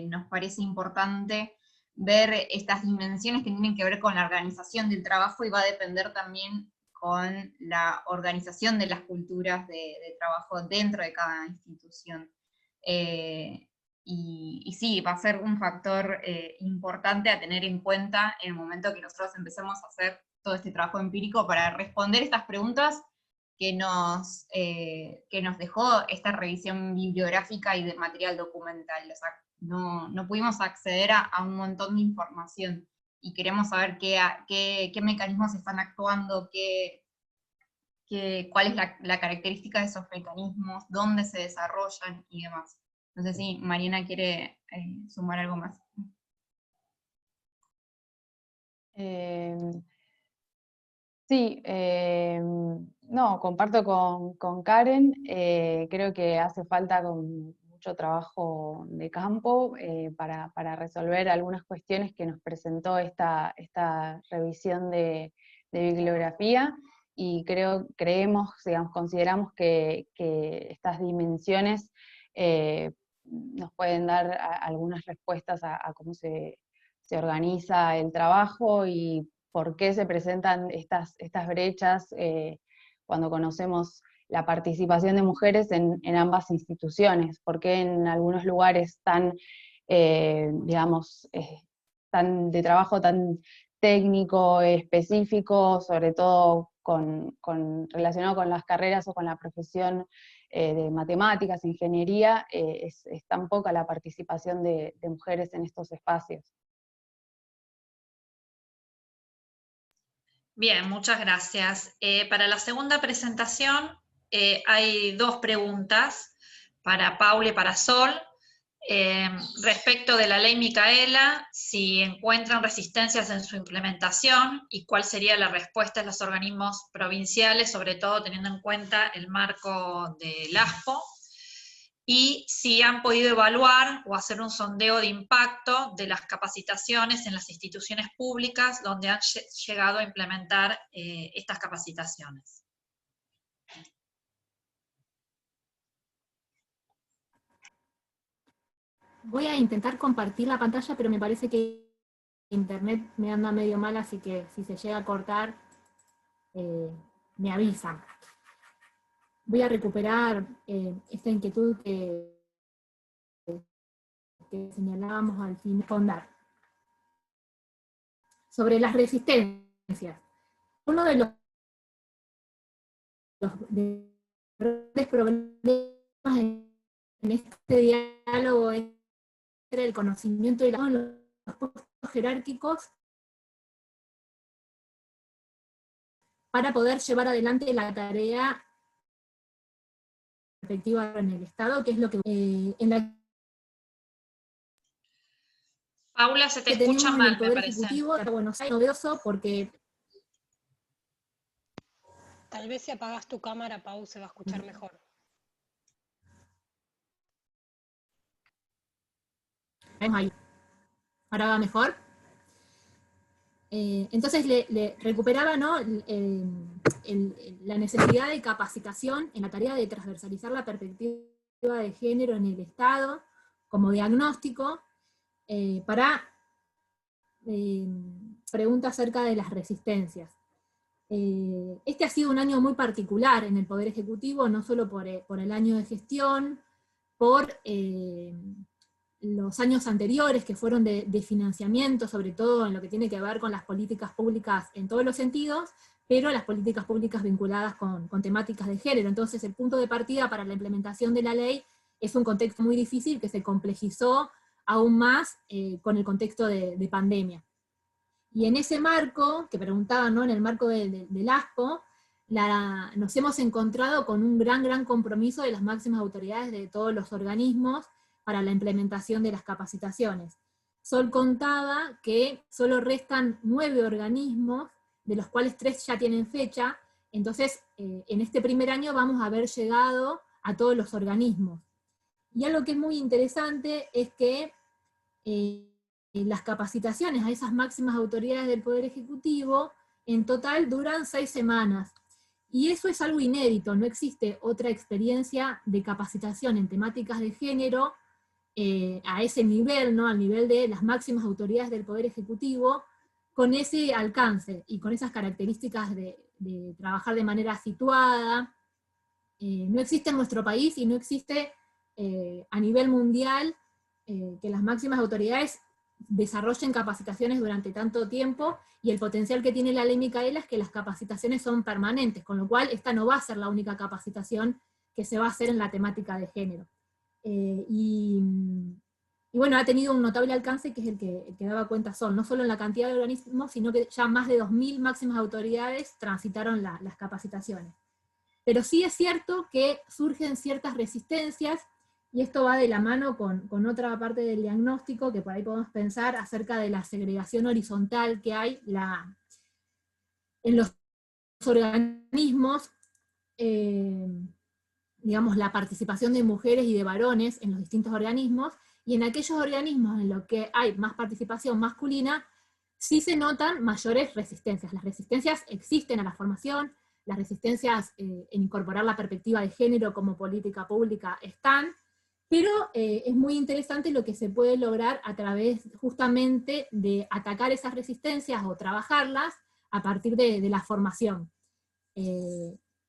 nos parece importante ver estas dimensiones que tienen que ver con la organización del trabajo, y va a depender también con la organización de las culturas de trabajo dentro de cada institución. Y sí, va a ser un factor importante a tener en cuenta en el momento que nosotros empecemos a hacer todo este trabajo empírico para responder estas preguntas que nos dejó esta revisión bibliográfica y de material documental. O sea, no pudimos acceder a un montón de información, y queremos saber qué mecanismos están actuando, cuál es la característica de esos mecanismos, dónde se desarrollan y demás. No sé si Mariana quiere sumar algo más. Sí, no, comparto con Karen. Creo que hace falta mucho trabajo de campo para resolver algunas cuestiones que nos presentó esta revisión de bibliografía, y creemos, digamos, consideramos que estas dimensiones nos pueden dar algunas respuestas a cómo se organiza el trabajo y por qué se presentan estas brechas cuando conocemos la participación de mujeres en ambas instituciones, por qué en algunos lugares digamos, de trabajo tan técnico, específico, sobre todo relacionado con las carreras o con la profesión de matemáticas, ingeniería, es tan poca la participación de mujeres en estos espacios. Bien, muchas gracias. Para la segunda presentación hay dos preguntas para Paula y para Sol. Respecto de la ley Micaela, si encuentran resistencias en su implementación y cuál sería la respuesta de los organismos provinciales, sobre todo teniendo en cuenta el marco del ASPO, y si han podido evaluar o hacer un sondeo de impacto de las capacitaciones en las instituciones públicas donde han llegado a implementar estas capacitaciones. Voy a intentar compartir la pantalla, pero me parece que internet me anda medio mal, así que si se llega a cortar, me avisan. Voy a recuperar esta inquietud que señalábamos al fin de responder. sobre las resistencias. Uno de los grandes problemas en este diálogo es el conocimiento y los puestos jerárquicos para poder llevar adelante la tarea efectiva en el Estado, que es lo que en la Paula, se te que escucha tenemos en mal, el Poder me parece. Ejecutivo de Buenos Aires, novedoso porque Tal vez si apagas tu cámara, Pau, se va a escuchar mejor. ahí. Ahora va mejor. Entonces le recuperaba, ¿no? La necesidad de capacitación en la tarea de transversalizar la perspectiva de género en el Estado como diagnóstico para preguntas acerca de las resistencias. Este ha sido un año muy particular en el Poder Ejecutivo, no solo por el año de gestión, por los años anteriores que fueron de financiamiento, sobre todo en lo que tiene que ver con las políticas públicas en todos los sentidos, pero las políticas públicas vinculadas con temáticas de género. Entonces el punto de partida para la implementación de la ley es un contexto muy difícil que se complejizó aún más con el contexto de pandemia. Y en ese marco, que preguntaban, ¿no? En el marco del ASPO, nos hemos encontrado con un gran compromiso de las máximas autoridades de todos los organismos para la implementación de las capacitaciones. Sol contaba que solo restan 9 organismos, de los cuales 3 ya tienen fecha, entonces en este primer año vamos a haber llegado a todos los organismos. Y algo que es muy interesante es que las capacitaciones a esas máximas autoridades del Poder Ejecutivo en total duran 6 semanas. Y eso es algo inédito, no existe otra experiencia de capacitación en temáticas de género a ese nivel, ¿no? Al nivel de las máximas autoridades del Poder Ejecutivo, con ese alcance y con esas características de trabajar de manera situada. No existe en nuestro país y no existe a nivel mundial que las máximas autoridades desarrollen capacitaciones durante tanto tiempo, y el potencial que tiene la ley Micaela es que las capacitaciones son permanentes, con lo cual esta no va a ser la única capacitación que se va a hacer en la temática de género. Y bueno, ha tenido un notable alcance que es el que daba cuenta Sol, no solo en la cantidad de organismos, sino que ya más de 2000 máximas autoridades transitaron las capacitaciones. Pero sí es cierto que surgen ciertas resistencias, y esto va de la mano con otra parte del diagnóstico, que por ahí podemos pensar acerca de la segregación horizontal que hay en los organismos, digamos, la participación de mujeres y de varones en los distintos organismos, y en aquellos organismos en los que hay más participación masculina, sí se notan mayores resistencias. Las resistencias existen a la formación, las resistencias en incorporar la perspectiva de género como política pública están, pero es muy interesante lo que se puede lograr a través justamente de atacar esas resistencias o trabajarlas a partir de la formación.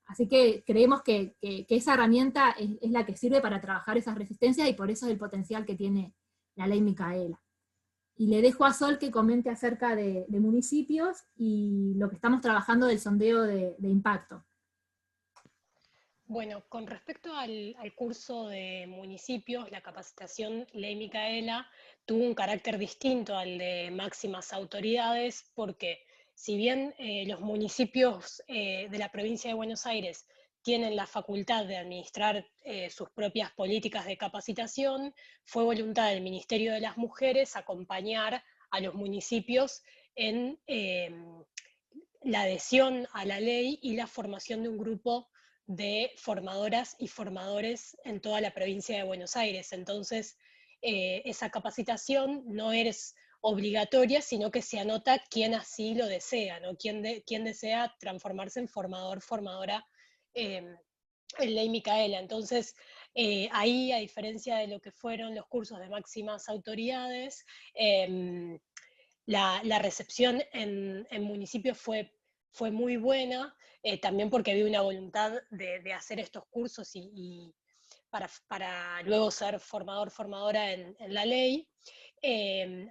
Así que creemos que esa herramienta es la que sirve para trabajar esas resistencias, y por eso es el potencial que tiene la ley Micaela. Y le dejo a Sol que comente acerca de municipios y lo que estamos trabajando del sondeo de impacto. Bueno, con respecto al curso de municipios, la capacitación Ley Micaela tuvo un carácter distinto al de máximas autoridades, porque si bien los municipios de la provincia de Buenos Aires tienen la facultad de administrar sus propias políticas de capacitación, fue voluntad del Ministerio de las Mujeres acompañar a los municipios en la adhesión a la ley y la formación de un grupo de formadoras y formadores en toda la provincia de Buenos Aires. Entonces, esa capacitación no es obligatoria, sino que se anota quien así lo desea, ¿no? Quien desea transformarse en formador, formadora en Ley Micaela. Entonces, ahí, a diferencia de lo que fueron los cursos de máximas autoridades, la recepción en municipios fue muy buena, también porque había una voluntad de hacer estos cursos y para luego ser formador, formadora en la ley.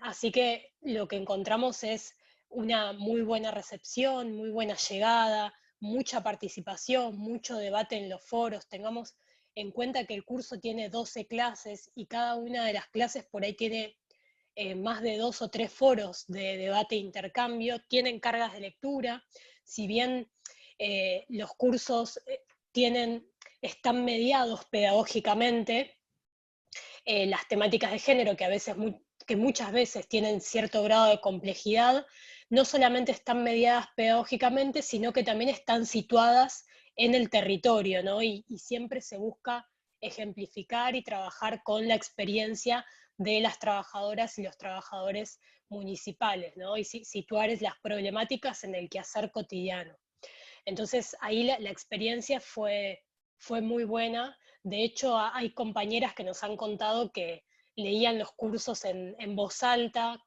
Así que lo que encontramos es una muy buena recepción, muy buena llegada, mucha participación, mucho debate en los foros. Tengamos en cuenta que el curso tiene 12 clases y cada una de las clases por ahí tiene más de 2 o 3 foros de debate e intercambio, tienen cargas de lectura, si bien los cursos están mediados pedagógicamente, las temáticas de género, que muchas veces tienen cierto grado de complejidad, no solamente están mediadas pedagógicamente, sino que también están situadas en el territorio, ¿no? Y siempre se busca ejemplificar y trabajar con la experiencia de las trabajadoras y los trabajadores municipales, ¿no? Y situar las problemáticas en el quehacer cotidiano. Entonces ahí la experiencia fue muy buena. De hecho, hay compañeras que nos han contado que leían los cursos en voz alta,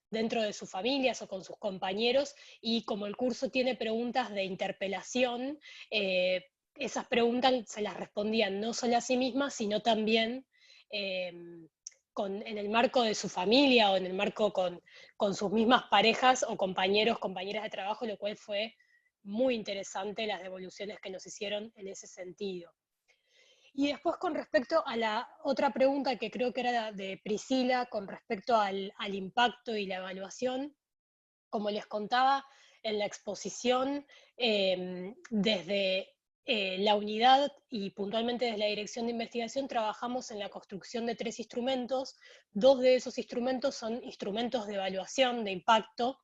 dentro de sus familias o con sus compañeros, y como el curso tiene preguntas de interpelación, esas preguntas se las respondían no solo a sí mismas, sino también en el marco de su familia o en el marco con sus mismas parejas o compañeros, compañeras de trabajo, lo cual fue muy interesante las devoluciones que nos hicieron en ese sentido. Y después con respecto a la otra pregunta que creo que era de Priscila, con respecto al impacto y la evaluación, como les contaba en la exposición, desde la unidad y puntualmente desde la Dirección de Investigación trabajamos en la construcción de 3 instrumentos. 2 de esos instrumentos son instrumentos de evaluación de impacto.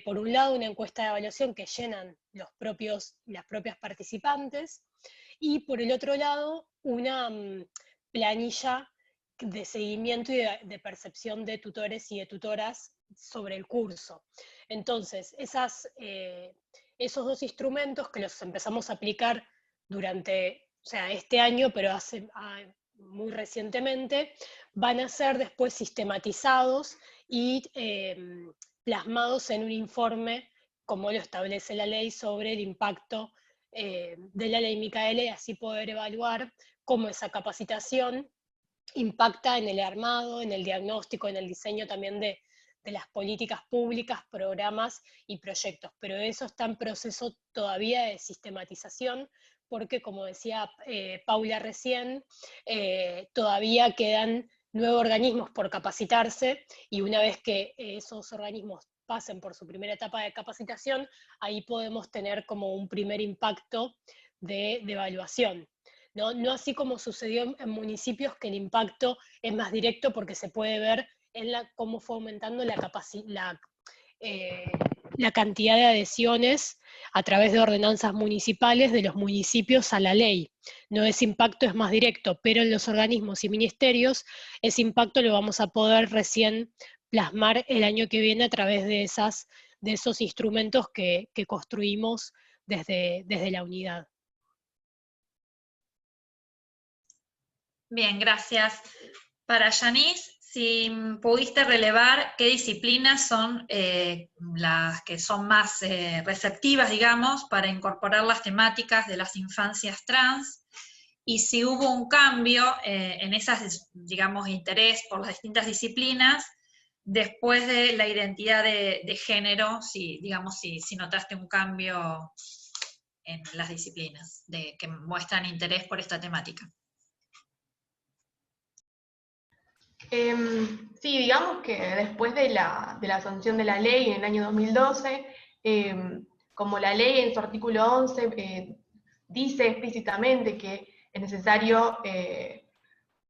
Por un lado, una encuesta de evaluación que llenan las propias participantes, y por el otro lado, una planilla de seguimiento y de percepción de tutores y de tutoras sobre el curso. Entonces, esos 2 instrumentos que los empezamos a aplicar durante, este año, pero muy recientemente, van a ser después sistematizados y plasmados en un informe, como lo establece la ley, sobre el impacto de la ley Micaela, y así poder evaluar cómo esa capacitación impacta en el armado, en el diagnóstico, en el diseño también de las políticas públicas, programas y proyectos. Pero eso está en proceso todavía de sistematización, porque como decía Paula recién, todavía quedan 9 organismos por capacitarse, y una vez que esos organismos pasen por su primera etapa de capacitación, ahí podemos tener como un primer impacto de evaluación. No así como sucedió en municipios, que el impacto es más directo porque se puede ver en cómo fue aumentando la cantidad de adhesiones a través de ordenanzas municipales de los municipios a la ley. No, ese impacto es más directo, pero en los organismos y ministerios ese impacto lo vamos a poder recién plasmar el año que viene a través de esos instrumentos que construimos desde la unidad. Bien, gracias. Para Yanis, si pudiste relevar qué disciplinas son las que son más receptivas, digamos, para incorporar las temáticas de las infancias trans, y si hubo un cambio en esas, digamos, interés por las distintas disciplinas después de la identidad de género, digamos, si notaste un cambio en las disciplinas que muestran interés por esta temática. Sí, digamos que después de la sanción de la ley en el año 2012, como la ley en su artículo 11 dice explícitamente que es necesario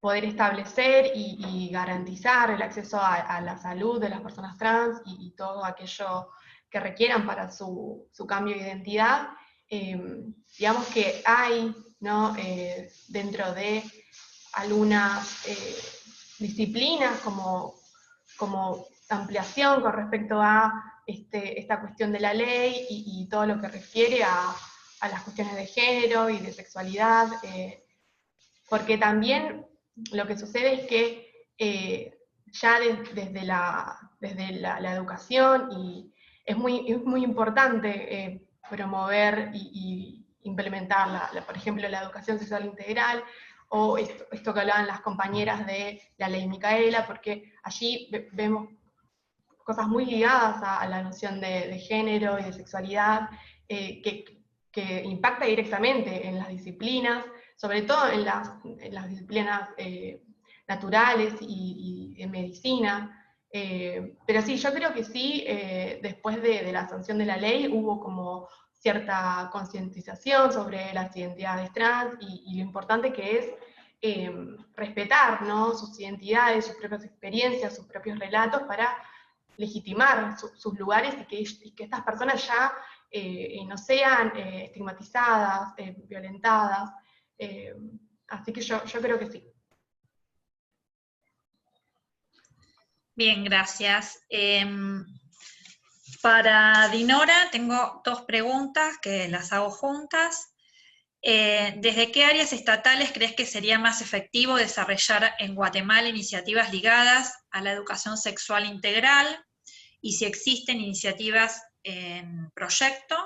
poder establecer y garantizar el acceso a la salud de las personas trans y todo aquello que requieran para su cambio de identidad, digamos que hay, ¿no? Dentro de algunas disciplinas como ampliación con respecto a esta cuestión de la ley y todo lo que refiere a las cuestiones de género y de sexualidad, porque también lo que sucede es que ya desde la educación, y es muy importante promover y implementar, por ejemplo, la educación sexual integral, o esto que hablaban las compañeras de la ley Micaela, porque allí vemos cosas muy ligadas a la noción de género y de sexualidad, que impacta directamente en las disciplinas, sobre todo en las disciplinas naturales y en medicina. Pero sí, yo creo que sí, después de la sanción de la ley hubo como cierta concientización sobre las identidades trans y lo importante que es respetar, ¿no?, sus identidades, sus propias experiencias, sus propios relatos para legitimar sus lugares y que estas personas ya no sean estigmatizadas, violentadas. Así que yo creo que sí. Bien, gracias. Para Dinora tengo dos preguntas que las hago juntas. ¿Desde qué áreas estatales crees que sería más efectivo desarrollar en Guatemala iniciativas ligadas a la educación sexual integral? Y si existen iniciativas en proyecto,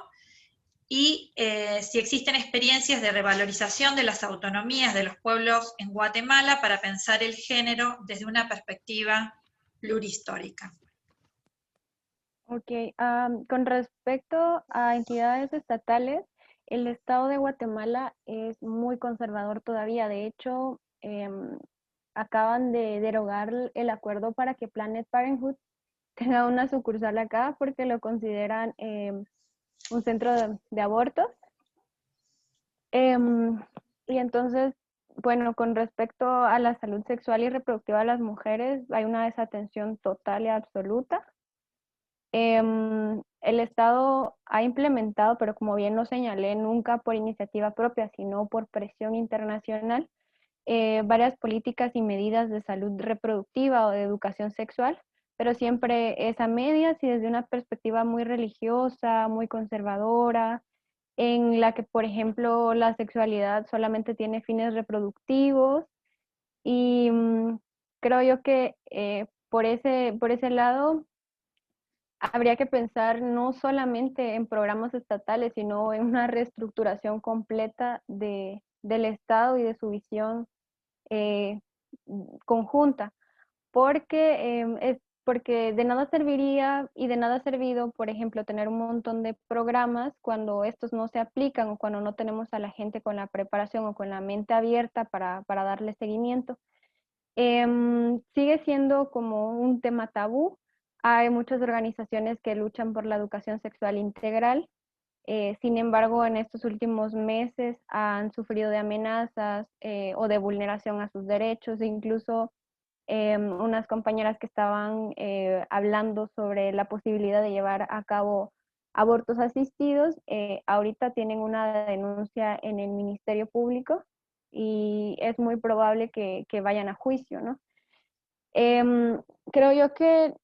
y si existen experiencias de revalorización de las autonomías de los pueblos en Guatemala para pensar el género desde una perspectiva plurihistórica. Ok, con respecto a entidades estatales, el Estado de Guatemala es muy conservador todavía. De hecho, acaban de derogar el acuerdo para que Planned Parenthood tenga una sucursal acá porque lo consideran un centro de abortos. Y entonces, bueno, con respecto a la salud sexual y reproductiva de las mujeres, hay una desatención total y absoluta. El Estado ha implementado, pero como bien lo señalé, nunca por iniciativa propia, sino por presión internacional, varias políticas y medidas de salud reproductiva o de educación sexual, pero siempre es a medias y desde una perspectiva muy religiosa, muy conservadora, en la que, por ejemplo, la sexualidad solamente tiene fines reproductivos y creo yo que por ese lado habría que pensar no solamente en programas estatales, sino en una reestructuración completa del Estado y de su visión conjunta, porque de nada serviría y de nada ha servido, por ejemplo, tener un montón de programas cuando estos no se aplican o cuando no tenemos a la gente con la preparación o con la mente abierta para darle seguimiento. Sigue siendo como un tema tabú. Hay muchas organizaciones que luchan por la educación sexual integral. Sin embargo, en estos últimos meses han sufrido de amenazas o de vulneración a sus derechos. Incluso unas compañeras que estaban hablando sobre la posibilidad de llevar a cabo abortos asistidos, ahorita tienen una denuncia en el Ministerio Público y es muy probable que vayan a juicio, ¿no? Creo yo que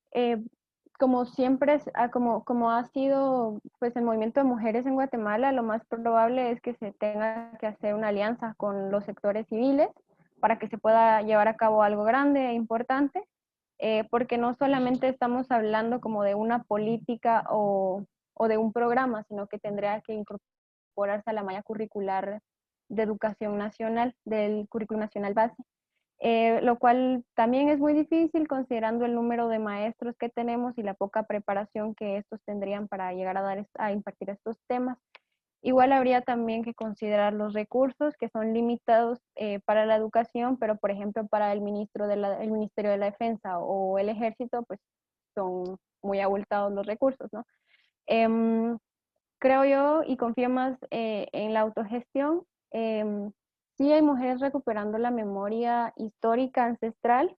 como siempre, como ha sido pues el movimiento de mujeres en Guatemala, lo más probable es que se tenga que hacer una alianza con los sectores civiles para que se pueda llevar a cabo algo grande e importante, porque no solamente estamos hablando como de una política o de un programa, sino que tendría que incorporarse a la malla curricular de educación nacional, del currículo nacional base. Lo cual también es muy difícil considerando el número de maestros que tenemos y la poca preparación que estos tendrían para llegar a impartir estos temas. Igual habría también que considerar los recursos que son limitados para la educación, pero por ejemplo para el Ministerio de la Defensa o el Ejército, pues son muy abultados los recursos, ¿no? Creo yo y confío más en la autogestión. Sí hay mujeres recuperando la memoria histórica ancestral,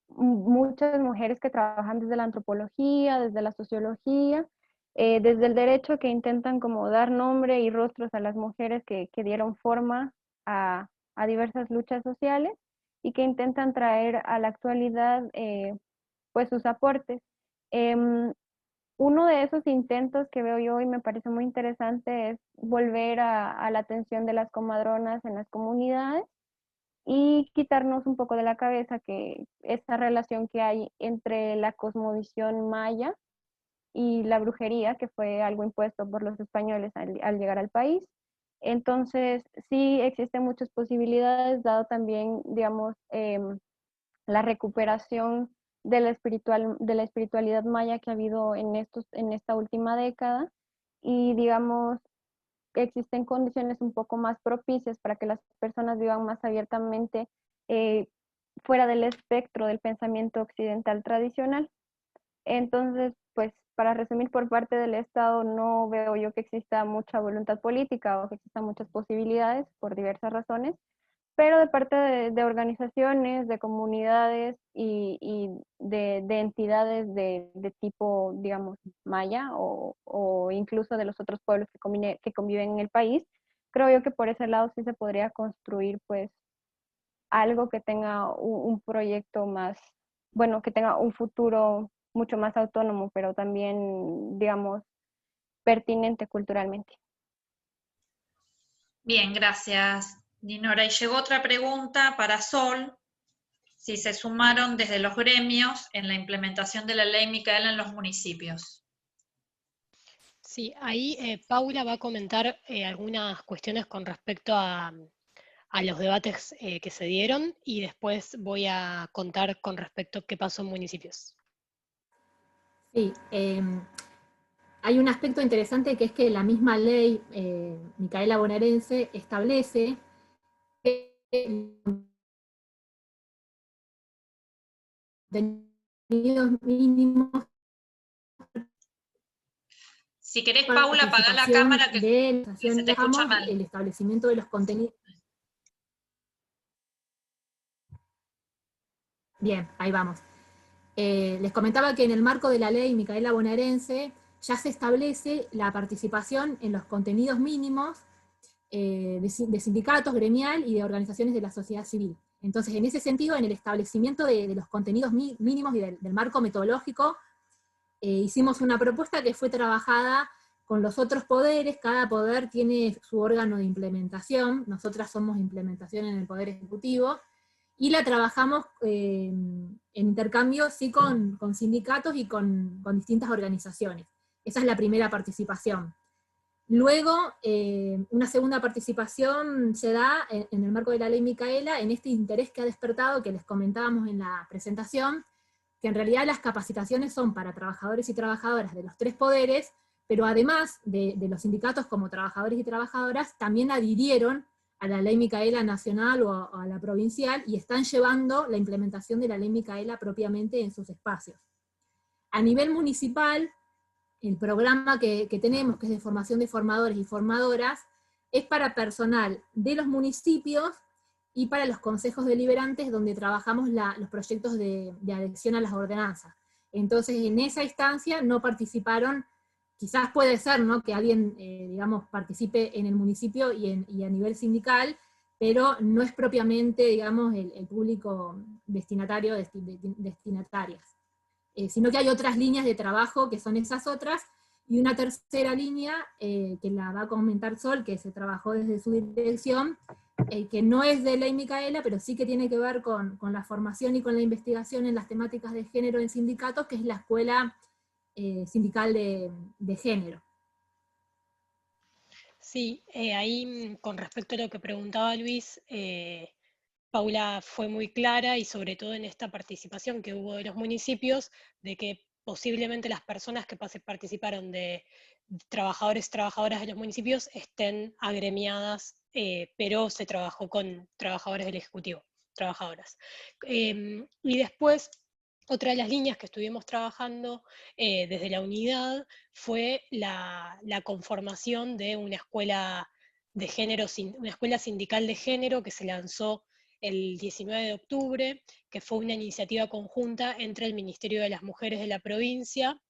muchas mujeres que trabajan desde la antropología, desde la sociología, desde el derecho, que intentan como dar nombre y rostros a las mujeres que dieron forma a diversas luchas sociales y que intentan traer a la actualidad pues sus aportes. Uno de esos intentos que veo yo y me parece muy interesante es volver a la atención de las comadronas en las comunidades y quitarnos un poco de la cabeza que esa relación que hay entre la cosmovisión maya y la brujería, que fue algo impuesto por los españoles al llegar al país. Entonces, sí existen muchas posibilidades, dado también, digamos, la recuperación de la espiritualidad maya que ha habido en esta última década, y digamos que existen condiciones un poco más propicias para que las personas vivan más abiertamente fuera del espectro del pensamiento occidental tradicional. Entonces, pues para resumir, por parte del Estado no veo yo que exista mucha voluntad política o que existan muchas posibilidades por diversas razones, pero de parte de organizaciones, de comunidades y de entidades de tipo, digamos, maya o incluso de los otros pueblos que conviven en el país, creo yo que por ese lado sí se podría construir pues algo que tenga un proyecto más, bueno, que tenga un futuro mucho más autónomo, pero también, digamos, pertinente culturalmente. Bien, gracias, Dinora. Y llegó otra pregunta para Sol, si se sumaron desde los gremios en la implementación de la ley Micaela en los municipios. Sí, ahí Paula va a comentar algunas cuestiones con respecto a los debates que se dieron, y después voy a contar con respecto a qué pasó en municipios. Sí, hay un aspecto interesante que es que la misma ley Micaela bonaerense establece que contenidos mínimos Si querés, Paula, apagá la cámara que se te escucha mal. el establecimiento de los contenidos. Bien, ahí vamos. Les comentaba que en el marco de la ley Micaela bonaerense ya se establece la participación en los contenidos mínimos de sindicatos, gremial y de organizaciones de la sociedad civil. Entonces, en ese sentido, en el establecimiento de los contenidos mínimos y del marco metodológico, hicimos una propuesta que fue trabajada con los otros poderes. Cada poder tiene su órgano de implementación, nosotras somos implementación en el Poder Ejecutivo, y la trabajamos en intercambio, sí, con sindicatos y con distintas organizaciones. Esa es la primera participación. Luego, una segunda participación se da en el marco de la ley Micaela, en este interés que ha despertado, que les comentábamos en la presentación, que en realidad las capacitaciones son para trabajadores y trabajadoras de los tres poderes, pero además de los sindicatos como trabajadores y trabajadoras, también adhirieron a la ley Micaela nacional o a la provincial, y están llevando la implementación de la ley Micaela propiamente en sus espacios. A nivel municipal, el programa que tenemos, que es de formación de formadores y formadoras, es para personal de los municipios y para los consejos deliberantes, donde trabajamos los proyectos de adhesión a las ordenanzas. Entonces, en esa instancia no participaron, quizás puede ser, ¿no?, que alguien, digamos, participe en el municipio y a nivel sindical, pero no es propiamente, digamos, el público destinatario, destinatarias. Sino que hay otras líneas de trabajo que son esas otras, y una tercera línea que la va a comentar Sol, que se trabajó desde su dirección, que no es de ley Micaela, pero sí que tiene que ver con la formación y con la investigación en las temáticas de género en sindicatos, que es la Escuela Sindical de Género. Sí, ahí con respecto a lo que preguntaba Luis, Paula fue muy clara, y sobre todo en esta participación que hubo de los municipios, de que posiblemente las personas que participaron de trabajadores y trabajadoras de los municipios estén agremiadas, pero se trabajó con trabajadores del Ejecutivo, trabajadoras. Y después, otra de las líneas que estuvimos trabajando desde la unidad fue la conformación de una escuela de género, una escuela sindical de género, que se lanzó el 19 de octubre, que fue una iniciativa conjunta entre el Ministerio de las Mujeres de la provincia,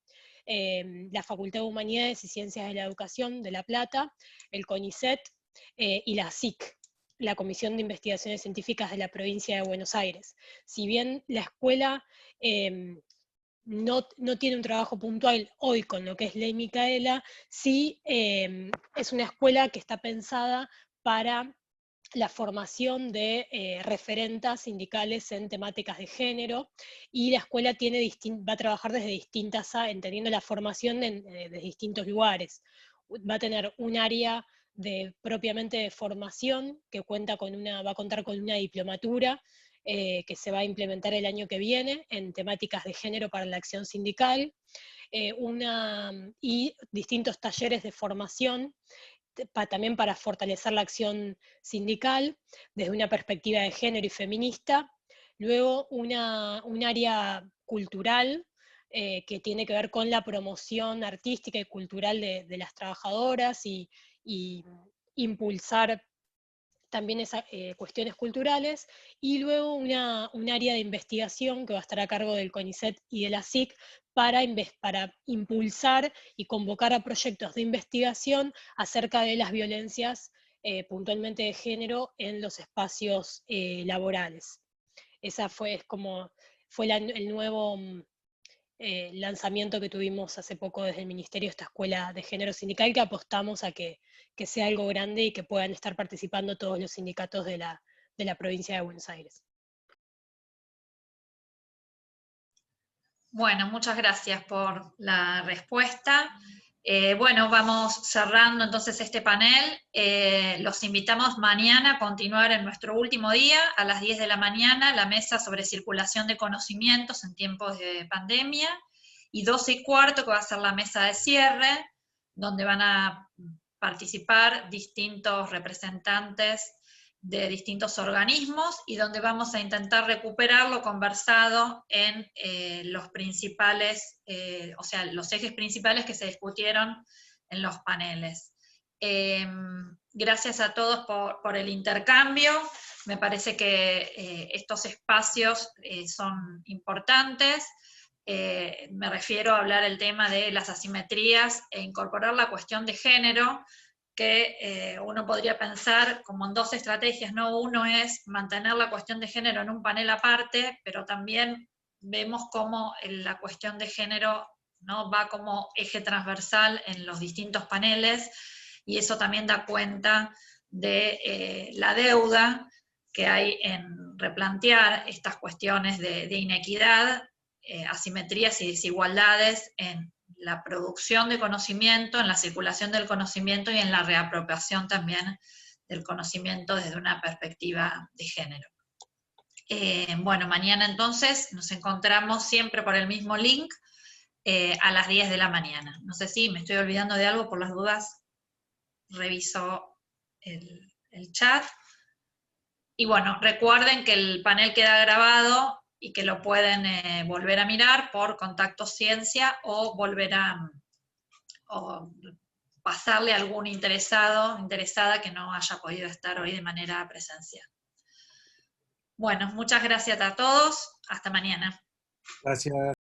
la Facultad de Humanidades y Ciencias de la Educación de La Plata, el CONICET y la SIC, la Comisión de Investigaciones Científicas de la Provincia de Buenos Aires. Si bien la escuela no tiene un trabajo puntual hoy con lo que es ley Micaela, sí es una escuela que está pensada para la formación de referentas sindicales en temáticas de género, y la escuela va a trabajar desde entendiendo la formación de distintos lugares. Va a tener un área propiamente de formación, que va a contar con una diplomatura que se va a implementar el año que viene en temáticas de género para la acción sindical, y distintos talleres de formación también para fortalecer la acción sindical desde una perspectiva de género y feminista. Luego un área cultural que tiene que ver con la promoción artística y cultural de las trabajadoras y impulsar también esas cuestiones culturales, y luego un área de investigación que va a estar a cargo del CONICET y de la SIC para impulsar y convocar a proyectos de investigación acerca de las violencias puntualmente de género en los espacios laborales. Esa fue el nuevo lanzamiento que tuvimos hace poco desde el Ministerio, esta Escuela de Género Sindical, que apostamos a que sea algo grande y que puedan estar participando todos los sindicatos de la provincia de Buenos Aires. Bueno, muchas gracias por la respuesta. Bueno, vamos cerrando entonces este panel. Los invitamos mañana a continuar en nuestro último día, a las 10 de la mañana, la mesa sobre circulación de conocimientos en tiempos de pandemia, y 12:15, que va a ser la mesa de cierre, donde van a participar distintos representantes de distintos organismos, y donde vamos a intentar recuperar lo conversado en los principales, o sea, los ejes principales que se discutieron en los paneles. Gracias a todos por el intercambio. Me parece que estos espacios son importantes. Me refiero a hablar el tema de las asimetrías e incorporar la cuestión de género, que uno podría pensar como en dos estrategias, ¿no? Uno es mantener la cuestión de género en un panel aparte, pero también vemos cómo la cuestión de género, ¿no?, va como eje transversal en los distintos paneles, y eso también da cuenta de la deuda que hay en replantear estas cuestiones de inequidad, asimetrías y desigualdades en la producción de conocimiento, en la circulación del conocimiento y en la reapropiación también del conocimiento desde una perspectiva de género. Bueno, mañana entonces nos encontramos siempre por el mismo link a las 10 de la mañana. No sé si me estoy olvidando de algo, por las dudas reviso el chat. Y bueno, recuerden que el panel queda grabado y que lo pueden volver a mirar por Contacto Ciencia, o volver o pasarle a algún interesada que no haya podido estar hoy de manera presencial. Bueno, muchas gracias a todos. Hasta mañana. Gracias.